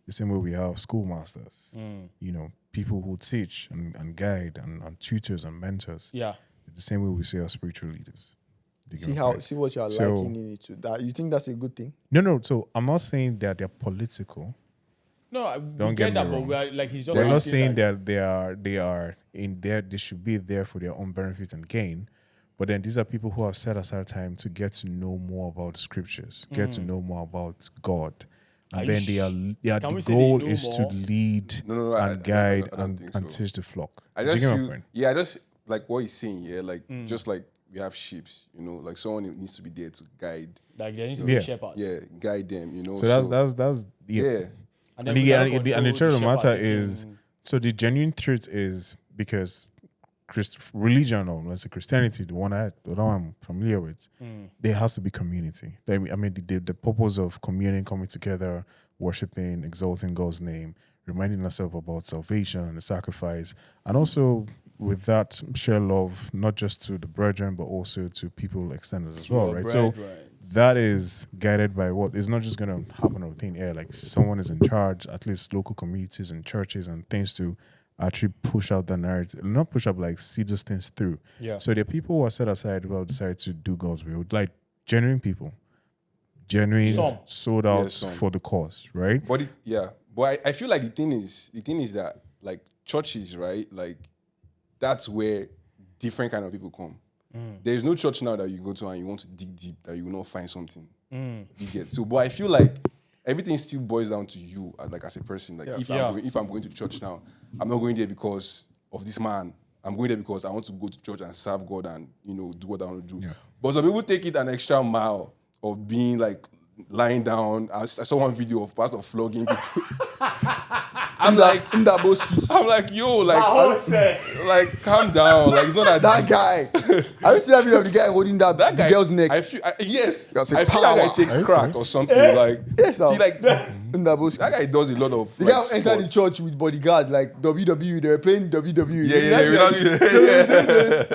The same way we have schoolmasters, people who teach and guide and tutors and mentors. Yeah. The same way we see our spiritual leaders. You get my point? See what you are So- likening it to. That you think that's a good thing? No. So I'm not saying that they're political. No, I Don't get get that, me but wrong. we are like he's just We're not saying saying that. that they are in there. They should be there for their own benefit and gain. But then these are people who have set aside time to get to know more about the scriptures, get to know more about God, Are and you then can we the say they goal know is to more? lead No, and guide I don't and, think and so. teach the flock. I Do you just get my feel, point? yeah, I just like what he's saying, yeah, like just like we have sheep, like someone who needs to be there to guide, Like there needs to be Yeah. a shepherd. yeah, guide them. So that's yeah, And And then we the, cannot and, the, and the control truth of the matter shepherd is, making- so the genuine truth is because religion, or let's say Christianity, the one I'm familiar with, there has to be community. I mean, the purpose of communing, coming together, worshiping, exalting God's name, reminding ourselves about salvation, the sacrifice, and also with that share love not just to the brethren but also to people extended as well, Your right? So brethren. that is guided by what is not just going to happen out of thin air. Like someone is in charge, at least local communities and churches and things to actually push out the narrative, not push up, like see those things through. Yeah. So there are people who are set aside who have decided to do God's will, like genuine people, genuine, Some. sold out Yeah, some. for the cause, right? but I feel like the thing is that like churches, right, like that's where different kind of people come. There is no church now that you go to and you want to dig deep that you will not find something. You get so, but I feel like everything still boils down to you, like as a person. Like if I'm going to church now, I'm not going there because of this man. I'm going there because I want to go to church and serve God and do what I want to do. Yeah. But some people take it an extra mile of being like lying down. I saw one video of pastor flogging people. I'm like, yo, like, calm down. Like, it's not that That deep. guy. Have you seen that video of the guy holding the Guy, girl's neck? Yes. That's I a feel that guy power. takes Are you crack serious? or something. Like, Yes, now. he like that Ndaboski. guy does a lot of. The like, guy entered the sport. church with bodyguard, like WWE. They were playing WWE. Yeah.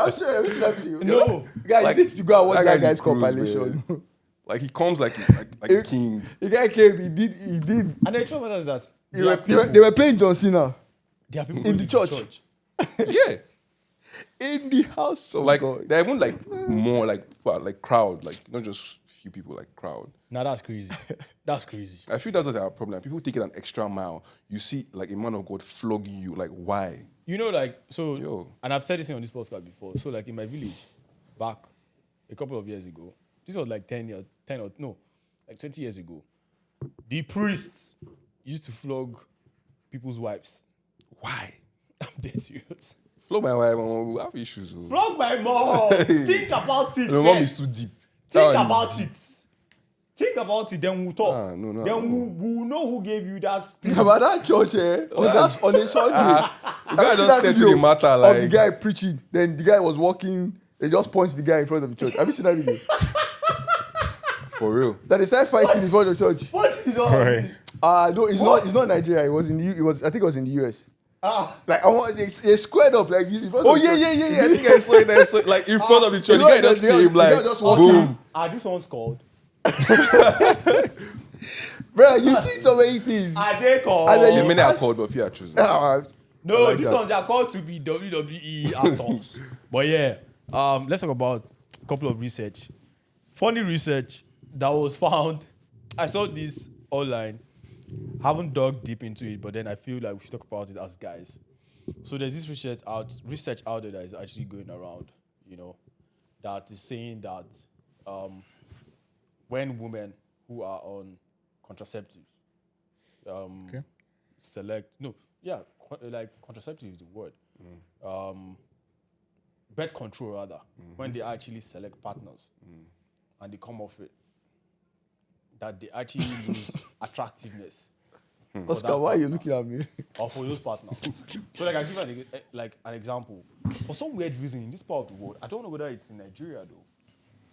I'm sure have you seen that video. No. Guy, Like, you need to go and watch that guy's guy's a cruise, compilation. man. Like he comes like a king. The guy came, he did. And the truth is that They were playing John Cena there are people in who the live church. Yeah. in the house of Like God. they're even like more like crowd, like not just few people, like crowd. Now that's crazy. That's crazy. I feel that's our problem. People take it an extra mile. You see, like a man of God flogging you. Like why? Like so, Yo. and I've said this on this podcast before. So like in my village, back a couple of years ago, this was like 20 years ago. The priests used to flog people's wives. Why? I'm dead serious. Flog my wife. We have issues. Oh. Flog my mom. Think about it. The mom is first. too deep. Think That one about is deep. it. Think about it, then we'll talk. No. Then we'll know who gave you that spirit. About that church, that's on a Sunday. The guy just said to the matter of like the guy preaching. Then the guy was walking. They just punched the guy in front of the church. Have you seen that video? for real. That they started fighting in front of the church. What is all Right. this? No, it's not. It's not Nigeria. It was in I think it was in the US. Ah, Like they squared up like this in front Oh of the yeah. church. I think I saw it. Like in front of the church. The You know, guy just the guy came like just walking. boom. this one's called. Bro, you see so many things. Are they called? And then Yeah, you many are ask- called, but few are chosen. No, I like these that. ones are called to be WWE actors. But yeah, let's talk about a couple of research. Funny research that was found. I saw this online. Haven't dug deep into it, but then I feel like we should talk about it as guys. So there's this research out there that is actually going around, that is saying that when women who are on contraceptives contraceptive is the word. Birth control rather, when they actually select partners and they come off it, that they actually lose attractiveness. Oscar, why are you looking at me? Or for those partners. So like I give an example. For some weird reason in this part of the world, I don't know whether it's in Nigeria though.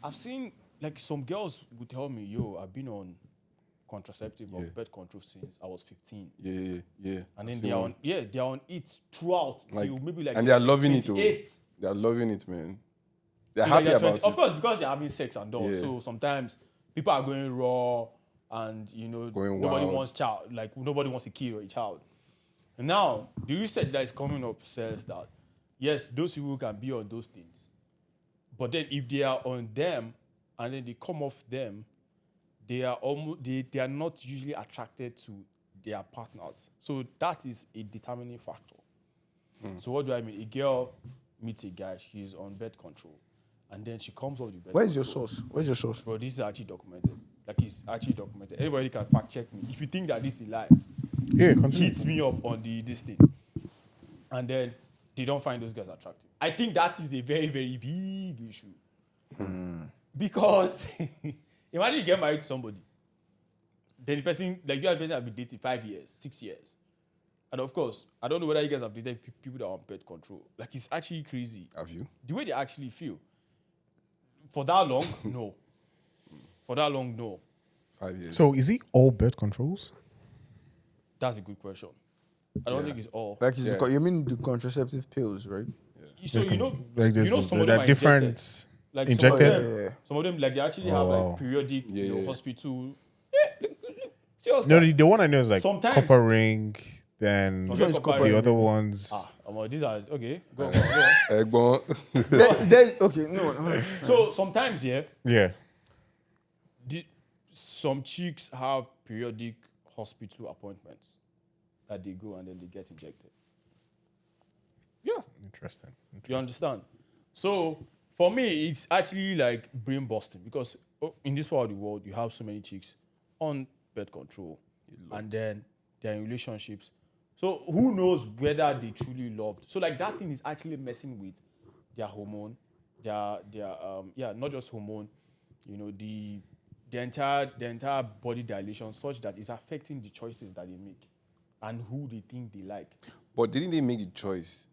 I've seen like some girls would tell me, yo, I've been on contraceptive or birth control since I was 15. Yeah. And then they are on it throughout till maybe like and they are loving it. 28. They are loving it, man. They're So like happy about it. Of course, because they're having sex and all. Yeah. So sometimes people are going raw and Going nobody wild. wants child, like nobody wants a kid or a child. And now the research that is coming up says that yes, those people can be on those things. But then if they are on them and then they come off them, they are not usually attracted to they are partners. So that is a determining factor. So what do I mean? A girl meets a guy, she's on birth control, and then she comes off the birth Where's your control. source? Where's your source? Bro, this is actually documented. Like, it's actually documented. Anybody can fact check me. If you think that this is a lie, Yeah, continue. hit me up on this thing. And then they don't find those guys attractive. I think that is a very, very big issue. Because imagine you get married to somebody. Then the person, like you and the person have been dating 5 years, 6 years. And of course, I don't know whether you guys have dated people that are on birth control. Like, it's actually crazy. Have you? The way they actually feel. For that long, no. For that long, no. 5 years. So is it all birth controls? That's a good question. I don't think it's all. Like, Yeah. you mean the contraceptive pills, right? So you know, Like there's, some of there them are are different injected. Like injected. Yeah. Some of them, like, they actually have wow. like periodic Yeah. hospital. Yeah, see what's No, the one I know is like Sometimes- copper ring. Then Which one is copper the ring? other ones. These are okay. Go on, go on. Egbon. Okay, no. So sometimes, yeah, Yeah. some chicks have periodic hospital appointments that they go and then they get injected. Yeah, Interesting. you understand? So for me, it's actually like brain busting because in this part of the world, you have so many chicks on birth control and then they're in relationships. So who knows whether they truly loved? So like that thing is actually messing with their hormone, their not just hormone, you know, the entire body dilation, such that it's affecting the choices that they make and who they think they like. But didn't they make the choice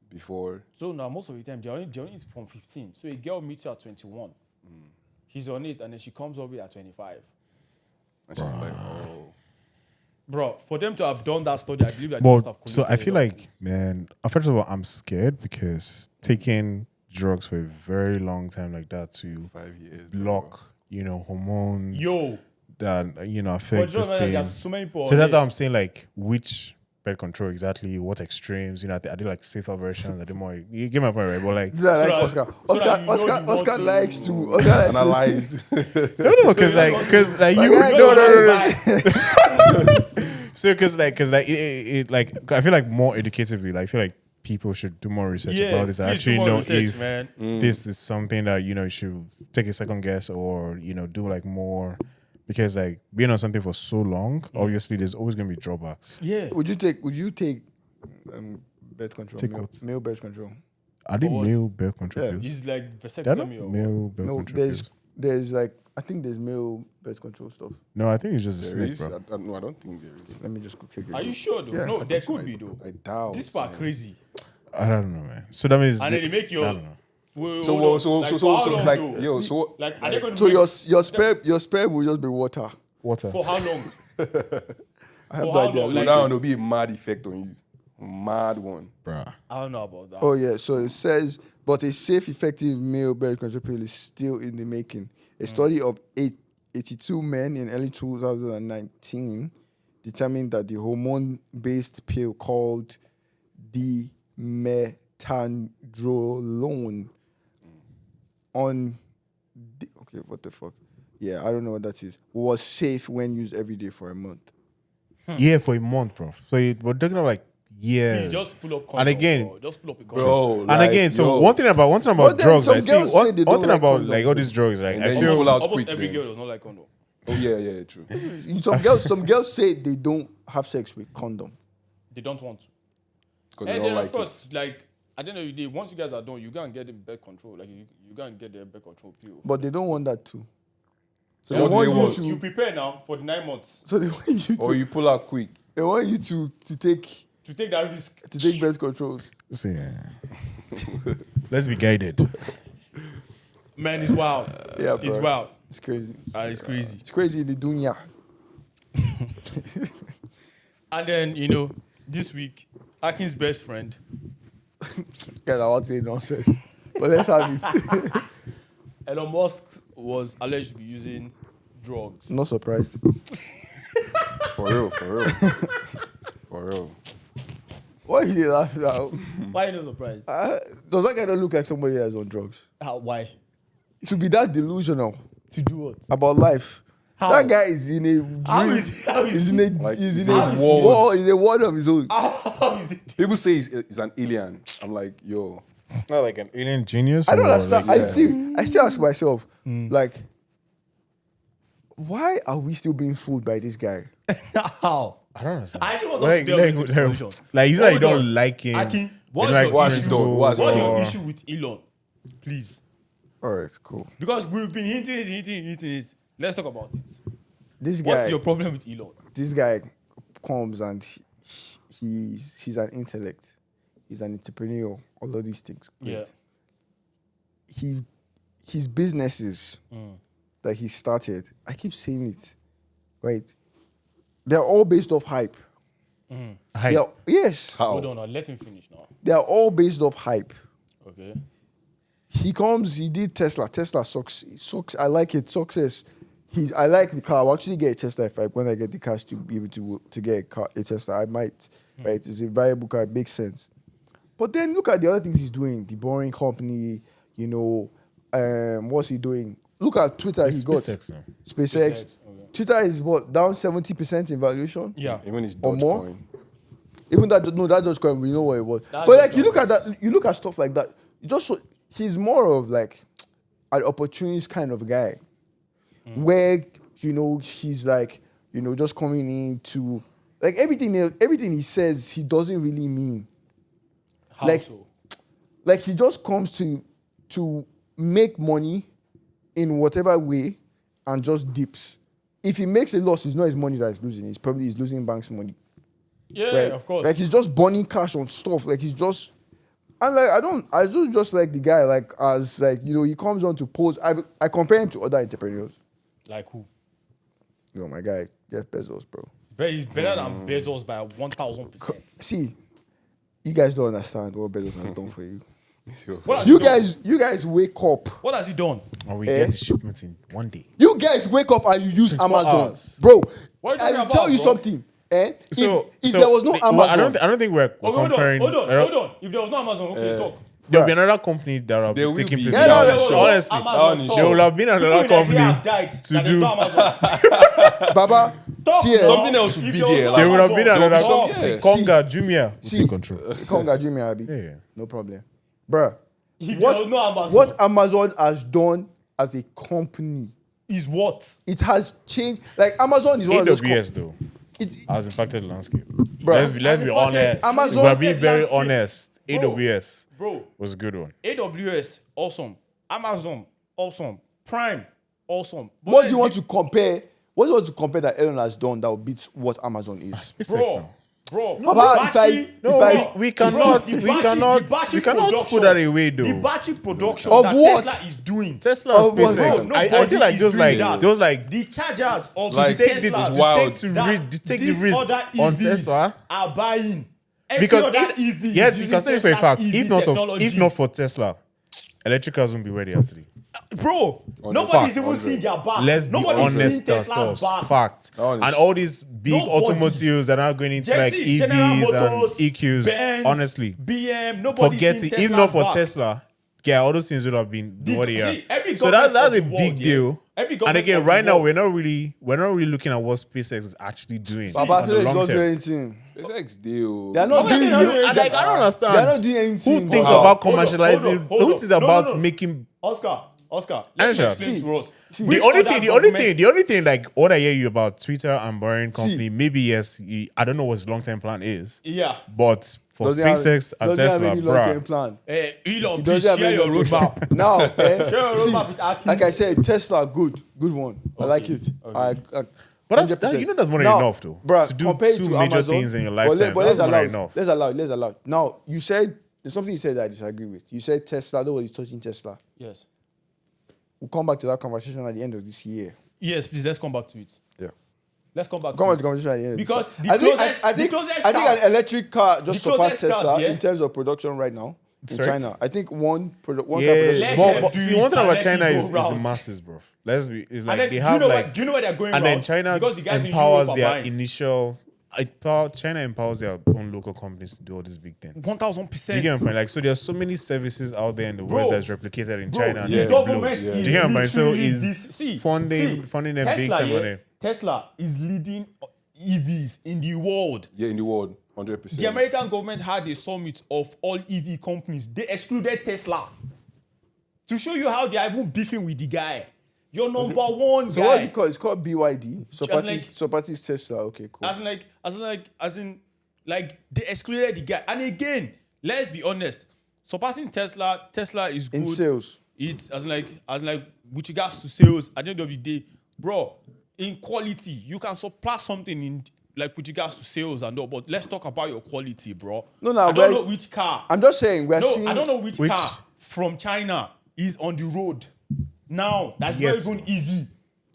before? So now most of the time they're only from 15. So a girl meets you at 21, she's on it, and then she comes over at 25. And she's like, oh. Bro, for them to have done that study, I believe that they must But have so I collected feel a lot of like, things. man, first of all, I'm scared because taking drugs for a very long time like that to 5 years. bro. block, hormones Yo, that but affect this just like, thing. there's so many people. So that's on how I'm saying, like, which birth control exactly, what extremes, are they like safer versions? Are they more, you get my point, right? But like, Yeah, like So that- Oscar. so that Oscar, you know Oscar, you want Oscar to- likes to. Oscar likes to. Analyze. no, because you're like, not- because like Like, you, I no, don't no, no, know. no. So because it like I feel like more educatively, like I feel like people should do more research Yeah, about this and please do actually more know research, if man. this is something that you should take a second guess or do like more, because like being on something for so long, obviously there's always gonna be drawbacks. Yeah. Would you take birth control? Take male, what? male birth control. Are they For what? male birth control Yeah. pills? He's like They're not vasectomy or male birth No, control pills. there's like I think there's male birth control stuff. No, I think it's just a There snake, is? bro. No, I don't think there is. Let me just check it. Are you sure though? Yeah, No, I there think so. could be though. I doubt. This part man. crazy. I don't know, man. So that means And then they make I your. don't know. Wait, So, hold well, on. so, Like, so, for so, how so, long, like, though? yo, so what? Like, are they going to So your sperm will just be water. Water. for how long? I have For no how idea. long? Well, Like, now it'll be a mad effect on you. Mad one. Bruh. I don't know about that. Oh yeah, so it says, but a safe, effective male birth control pill is still in the making. A study of 82 men in early 2019 determined that the hormone-based pill called dimetandrolone okay, what the fuck? Yeah, I don't know what that is. Was safe when used every day for a month. Yeah, for a month, bro. So we're talking about like years. Please just pull up. And again- bro. Just pull up a condom. Bro. And again, so one thing about But then drugs, some I see girls say they one don't thing like about condoms, like all so- these drugs, like And I then you feel pull out Almost quick every then. girl does not like condom. Oh, yeah, true. Some girls say they don't have sex with condom. They don't want to. Because they And don't then, like of course, like, at the end of the day, once you guys are done, you go and get the birth control. Like, you go and get the birth control pill. But they don't want that too. So So what do they want? You prepare now for the 9 months So they want you to, Or you pull out quick. they want you to take to take that risk. birth controls. see, let's be guided. Man, it's wild. Yeah, It's bro. wild. It's crazy. It's crazy. It's crazy in the dunya. And then, this week, Akin's best friend, Guys, I want to say nonsense. But let's have it. Elon Musk, was alleged to be using drugs. Not surprised. For real. For real. Why are you laughing now? Why are you not surprised? Does that guy not look like somebody that's on drugs? Why? To be that delusional To do what? about life. How? That guy is in a How dream. is how is He's in a Like, he's it's in a his world. world. He's a world of his own. how is it? People say he's an alien. I'm like, yo, Not like an alien genius. I don't or understand. like- I still ask myself, like, why are we still being fooled by this guy? How? I don't understand. I actually want us to delve into his solutions. Like, it's like you Hold don't on. like him. Akin, What's what's What has he done? What has he What's done? your issue with Elon? Please. All right, cool. Because we've been hinting it. Let's talk about it. This guy, What's your problem with Elon? this guy comes and he's an intellect. He's an entrepreneur. All of these things. Great. Yeah. His businesses that he started, I keep saying it, right? They're all based off hype. Hype. Yes, how? Hold on, let him finish now. they're all based off hype. Okay. He did Tesla. Tesla sucks. I like it. Success. I like the car. I'll actually get a Tesla when I get the cash to be able to get a Tesla. I might. Right? It's a viable car. It makes sense. But then look at the other things he's doing. The Boring Company, what's he doing? Look at Twitter. It's He got SpaceX now. SpaceX. Okay. Twitter is what, down 70% in valuation? Yeah. Even his Or more? Dogecoin. Even that Dogecoin, we know what it was. That But like you Dogecoin look at that, you look at stuff like that. You just he's more of like an opportunist kind of guy, where he's like just coming in to like everything he says he doesn't really mean. How Like- so? Like he just comes to make money in whatever way and just dips. If he makes a loss, it's not his money that he's losing. It's probably he's losing bank's money. Yeah, Right? of course. Like he's just burning cash on stuff. Like he's just, and like I do just like the guy. Like as like he comes on to pose. I compare him to other entrepreneurs. Like who? My guy Jeff Bezos, bro. He's better than Bezos by 1,000%. See, you guys don't understand what Bezos has done for you. What has You he done? guys wake up. What has he done? Or we Eh? get the shipment in one day. You guys wake up and you use 24 Amazon, hours. bro. What are you I talking will about, tell you bro? something. If So there was no Amazon, well, I don't think we're Okay, hold comparing. on. If there was no Amazon, okay, talk. There'll be another company that will There will be taking be. place. Yeah, down no, the no, shore. no. Honestly, Amazon, There there will have been another People in Nigeria company have died to that there's do. no Amazon. Baba, Talk, see, bro. Something else would If be there was there, no like- There would have been Amazon, another talk. some- yeah. Conga Jumia will See. take control. Conga Jimmy Abi. Yeah. No problem. Bruh, If there was no Amazon, what Amazon has done as a company, is what? it has changed. Like Amazon is one of those AWS though It, has impacted the landscape. Bruh. Let's be Has impacted honest. Amazon- We're being very landscape. honest. Bro. AWS Bro, was a good one. AWS, awesome. Amazon, awesome. Prime, awesome. But what do then you want to compare? What do you want to compare that Elon has done that will beat what Amazon is? SpaceX Bro, now. bro. Baba, if I- No, if I- we cannot. the We battery- cannot. the battery We cannot production- put that away The though. battery production Of that what? Tesla is doing. Tesla and Oh, bro, SpaceX. No, I nobody feel like is those doing like that. those like The chargers of Like, the take the, Teslas to wild. take to that read to take the these risk other on EVs Tesla. are buying. Every Because other if, EV is yes, you using can say it for a Tesla's fact. EV If not technology. for Tesla, electric cars won't be where they are today. Bro, On nobody's the even fact. seeing their back. Let's be Nobody's honest seeing Tesla's ourselves. back. Fact. Honest. And all these big Nobody. automotives that are going into like Jesse, General EVs Motors, and EQs. Benz, Honestly, BM, nobody forget seeing it. If Tesla's not for back. Tesla, yeah, all those things would have been what they are. See, every So government that's of a the big world, yeah. deal. Every And government again, of the right now world. we're not really looking at what SpaceX is actually doing. Baba, on the SpaceX long not doing term. anything. SpaceX deal. They are not doing. I don't understand. They are not doing anything. Who thinks bro. about Hold on, commercializing? hold on. Who thinks No, about no, no. making? Oscar, let me Answer. explain See, to us. see. Which The only other thing, government- the only thing, like what I hear you about Twitter and Boring Company, maybe yes, I don't know what his long term plan is, Yeah. but for Doesn't have- SpaceX and doesn't have Tesla, any long-term bruh, plan. Elon, He please doesn't have share any your long-term roadmap. plan. Now, Share your see, roadmap with Akin. like I said, Tesla, good one. I like it. But that's 100%. that's more than Now, enough though. bruh, To do compare it two to major Amazon, things in your but lifetime, let's that's more allow than it. enough. Let's allow it. Now, you said there's something you said that I disagree with. You said Tesla. Nobody's touching Tesla. Yes. We'll come back to that conversation at the end of this year. Yes, please, let's come back to it. Yeah. Let's come back Come to on, the it. conversation at the end. Because of the this year. closest- I the think closest an cars- electric car just the surpassed closest Tesla cars, yeah? in terms of production right now in Sorry? China. I think one car Yeah, production. Let but them do see, it one thing and about let China it go is the round. masses, bro. Let's be. It's And like then, they do you have know like, where, do you know where they're going and then round? China Because the guys in empowers Europe are their buying. initial China empowers their own local companies to do all these big things. 1000%. Do you get my point? Like, so there are so many services out there in the world that's replicated in China. And the then it government blows. is Do you get my point? So literally is funding them big time on it. Tesla is leading EVs in the world. Yeah, in the world, 100%. The American government had a summit of all EV companies. They excluded Tesla to show you how they are even beefing with the guy. Your number one So what's guy. it called? It's called BYD. like- Sopati's Tesla. Okay, cool. As in, they excluded the guy. And again, let's be honest. Surpassing Tesla is good. In sales. It's as in with regards to sales. At the end of the day, bro, in quality, you can surpass something in with regards to sales and all. But let's talk about your quality, bro. No, I don't know which car. I'm just saying we're No, seeing. I don't know which car from China is on the road now. That's not even EV.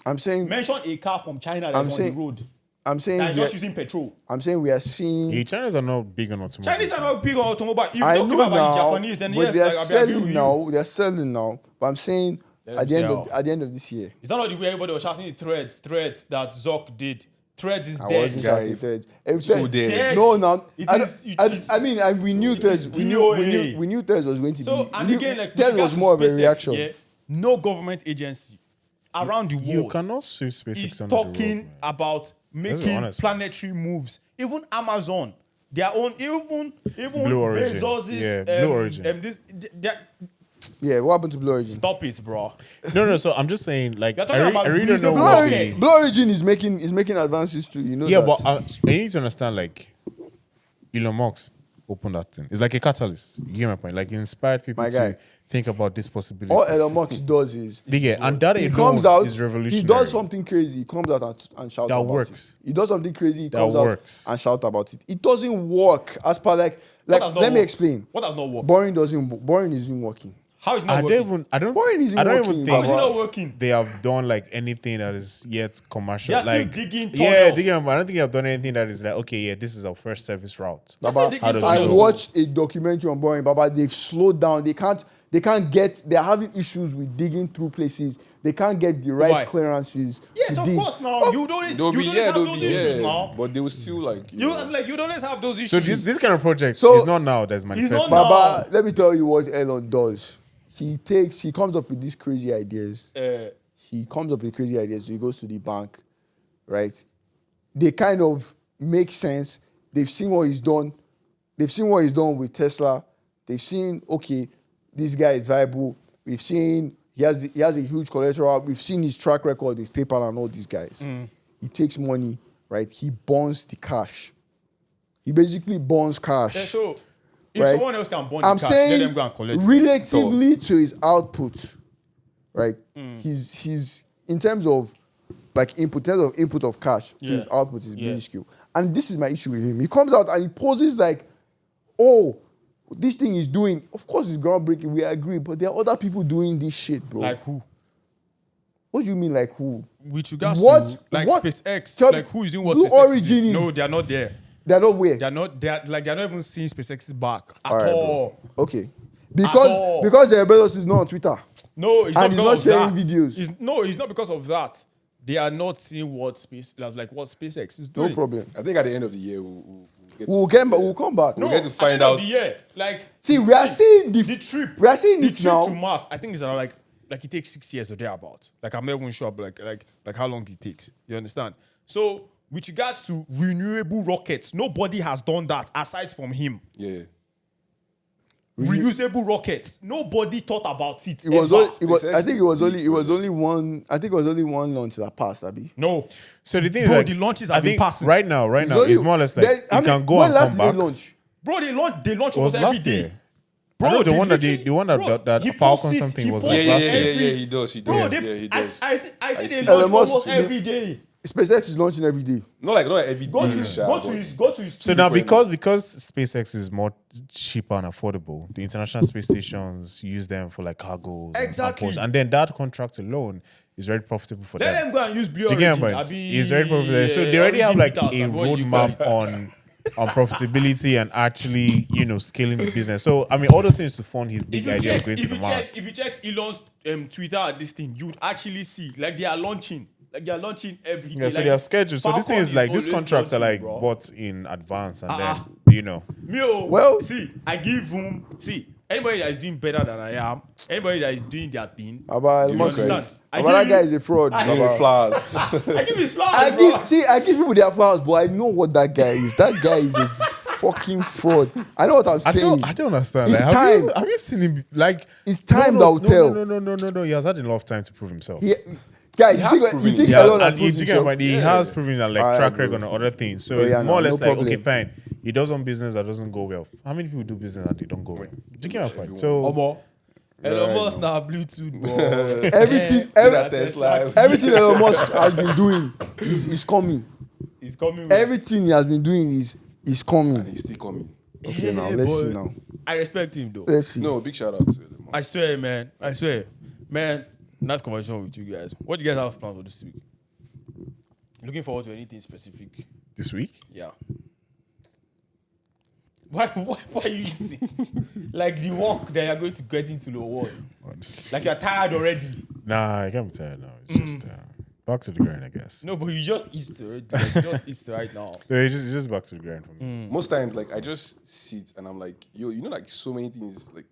I'm saying. Mention a car from China that's on the road. I'm saying. That's just using petrol. I'm saying we are seeing. Yeah, Chinese are not big on automobiles. Chinese are not big on automobile. If you I talk know about now, the Japanese, then but yes, they are I agree with selling you. now. They are selling now. But I'm saying Let at them the end of this year. Is that not the way everybody was shouting the threads that Zuck did? Threads is I dead. wasn't shouting Threads. So dead. No, no. We knew it Threads. is We DOA. knew Threads was going to So be. and we again, knew like Threads with regards was to more of a SpaceX, reaction. yeah, no government agency around the You world cannot sweep SpaceX is under the rug, talking man. about be making honest. planetary moves. Even Amazon, their own, even Blue Origin. Bezos's, Yeah, Blue Origin. Yeah, what happened to Blue Origin? stop it, bro. No. So I'm just saying, like, You're talking about I really don't know reusable what rockets. Blue Origin is making advances too. You know. Yeah, that. but I need to understand, like, Elon Musk opened that thing. It's like a catalyst. You get my point? Like, it inspired people My to guy. think about this possibility. all Elon Musk does is And that he alone comes out, is revolutionary. he does something crazy, he comes out and shouts That about works. it. He does something crazy, he That comes works. out and shouts about it. It doesn't work as per What like has not let me worked? explain. What has not worked? Boring isn't working. How is it not I working? don't Boring isn't I don't working, even bro. How is it think not working? they have done like anything that is yet commercial. They are still like digging yeah, tunnels. digging. But I don't think they have done anything that is like, okay, yeah, this is our first service route. That's Baba, it, they How keep does it I tunnels. go? watched a documentary on Boring, Baba. They've slowed down. They can't get. They're having issues with digging through places. They can't get the right Why? clearances. Yes, to of dig. course. Now you don't have those issues now. But they will still like. You know, You don't have those issues. So this kind of project So- is not now that's manifesting. not Baba, let me tell you what Elon does. He comes up with these crazy ideas. He comes up with crazy ideas. So he goes to the bank, right? They kind of make sense. They've seen what he's done. They've seen what he's done with Tesla. They've seen, okay, this guy is viable. We've seen he has a huge collateral. We've seen his track record with PayPal and all these guys. He takes money, right? He burns the cash. He basically burns cash. So if Right. someone else can burn I'm the cash, let saying them go and collect it. relatively to his output, right? He's in terms of input of cash to his Yeah. output is Yeah. minuscule. And this is my issue with him. He comes out and he poses like, oh, this thing is doing, of course it's groundbreaking, we agree, but there are other people doing this shit, bro. Like who? What do you mean like who? With regards What- to like what- SpaceX, tell- like who is doing what Blue SpaceX Origin did? is- No, they are not there. They're not where? They're not even seeing SpaceX's back at All right, all. bro. Okay. all. Because Jeff Bezos is not on Twitter. No, it's not And he's because not of sharing that. videos. It's not because of that. They are not seeing what SpaceX is No doing. problem. I think at the end of the year we'll get. We'll come back. No, get to at the find end of out. the year, like See, we are seeing the trip. We are seeing the it trip now. to Mars. I think it's around like it takes 6 years or thereabout. Like I'm not even sure, but like how long it takes. You understand? So with regards to renewable rockets, nobody has done that aside from him. Yeah. Reusable rockets, nobody thought about it. It was, ever. I think it was only one. I think it was only one launch that passed, Abi. No, So the thing is, Bro, like, the launches I have been think passing. right now, It's only- it's more or less like There- you I mean, can go when and last come did they back. launch? bro, they launch It was almost every last day. year. Bro, I know the they one that literally- the one that he Falcon posts it, something he was posts like it last every- year. He does. He Bro, does. they, Yeah, he I does. see they see. launch Elon Musk- almost every day. SpaceX is launching every day. Not every Go day, to sha, go but- to his go to his. So now frequently. because SpaceX is more cheaper and affordable, the international space stations use them for like cargo Exactly. and then that contract alone is very profitable for Let them. them go and use Blue Do you get Origin. my point? Abi, It's very profitable. So they already have like a Origin Peters, what you call roadmap it. on profitability and actually, scaling the business. So I mean, all those things to fund his big idea of going to the Mars. If you check Elon's Twitter at this thing, you would actually see like they are launching. Like they're launching every day. Yeah, so like, they are scheduled. So this thing Falcon is like these always contracts are launching, like bro. bought in advance, and Ah. then you know. Well- see, I give him. See, anybody that is doing better than I am, anybody that is doing their thing, About you Must understand? is- I About that give guy him- is a fraud. I Give him Baba. flowers. I give his flowers, I bro. give people their flowers, but I know what that guy is. That guy is a fucking fraud. I know what I'm saying. I don't understand. It's Like, time. have you seen him? Like, It's time that will tell. No. He has had enough time to prove himself. Guy, He you has think, proven you think it. Yeah, Elon has and you proved think himself? about it, he has proven that like I track agree. record on other things. So Oh, it's yeah, more or no, less no like, problem. okay, fine. He does one business that doesn't go well. How many people do business that they don't go well? Do you get my point? So Omo. Elon Must now Bluetooth, bro. Everything, That Tesla. everything Elon Musk has been doing is coming. He's coming. Everything he has been doing is coming. He's still coming. Okay, now let's see now. I respect him though. Let's see. No, big shout out to him. I swear, man. I swear, man. Nice conversation with you guys. What do you guys have planned for this week? Looking forward to anything specific? this week, Yeah. Why you see? Like the work that you're going to get into the world. honestly. Like you're tired already. Nah, I can't be tired now. It's just back to the grind, I guess. No, but you just east already. Like, you just east right now. No, it's just back to the grind for me. Most times, like I just sit and I'm like, yo, like so many things like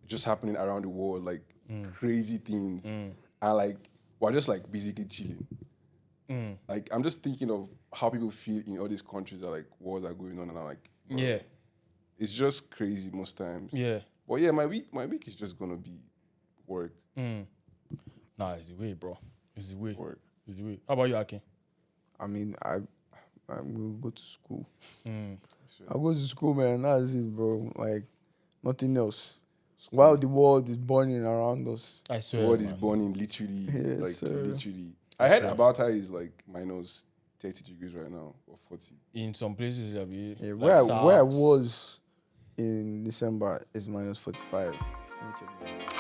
just happening around the world, like crazy things, and like we're just like basically chilling. Like I'm just thinking of how people feel in all these countries that like wars are going on, and I'm like, bro, Yeah. it's just crazy most times. Yeah. But yeah, my week is just gonna be work. Nah, it's the way, bro. It's the way. Work. It's the way. How about you, Akin? I mean, I will go to school. I'll go to school, man. That's it, bro. Like nothing else. While the world is burning around us. I The swear. world is man. burning literally, Yes, like sir. literally. I heard about her is like minus 30 degrees right now or 40. In some places, it'll be Yeah, like where I South. was in December is minus 45. Let me check that.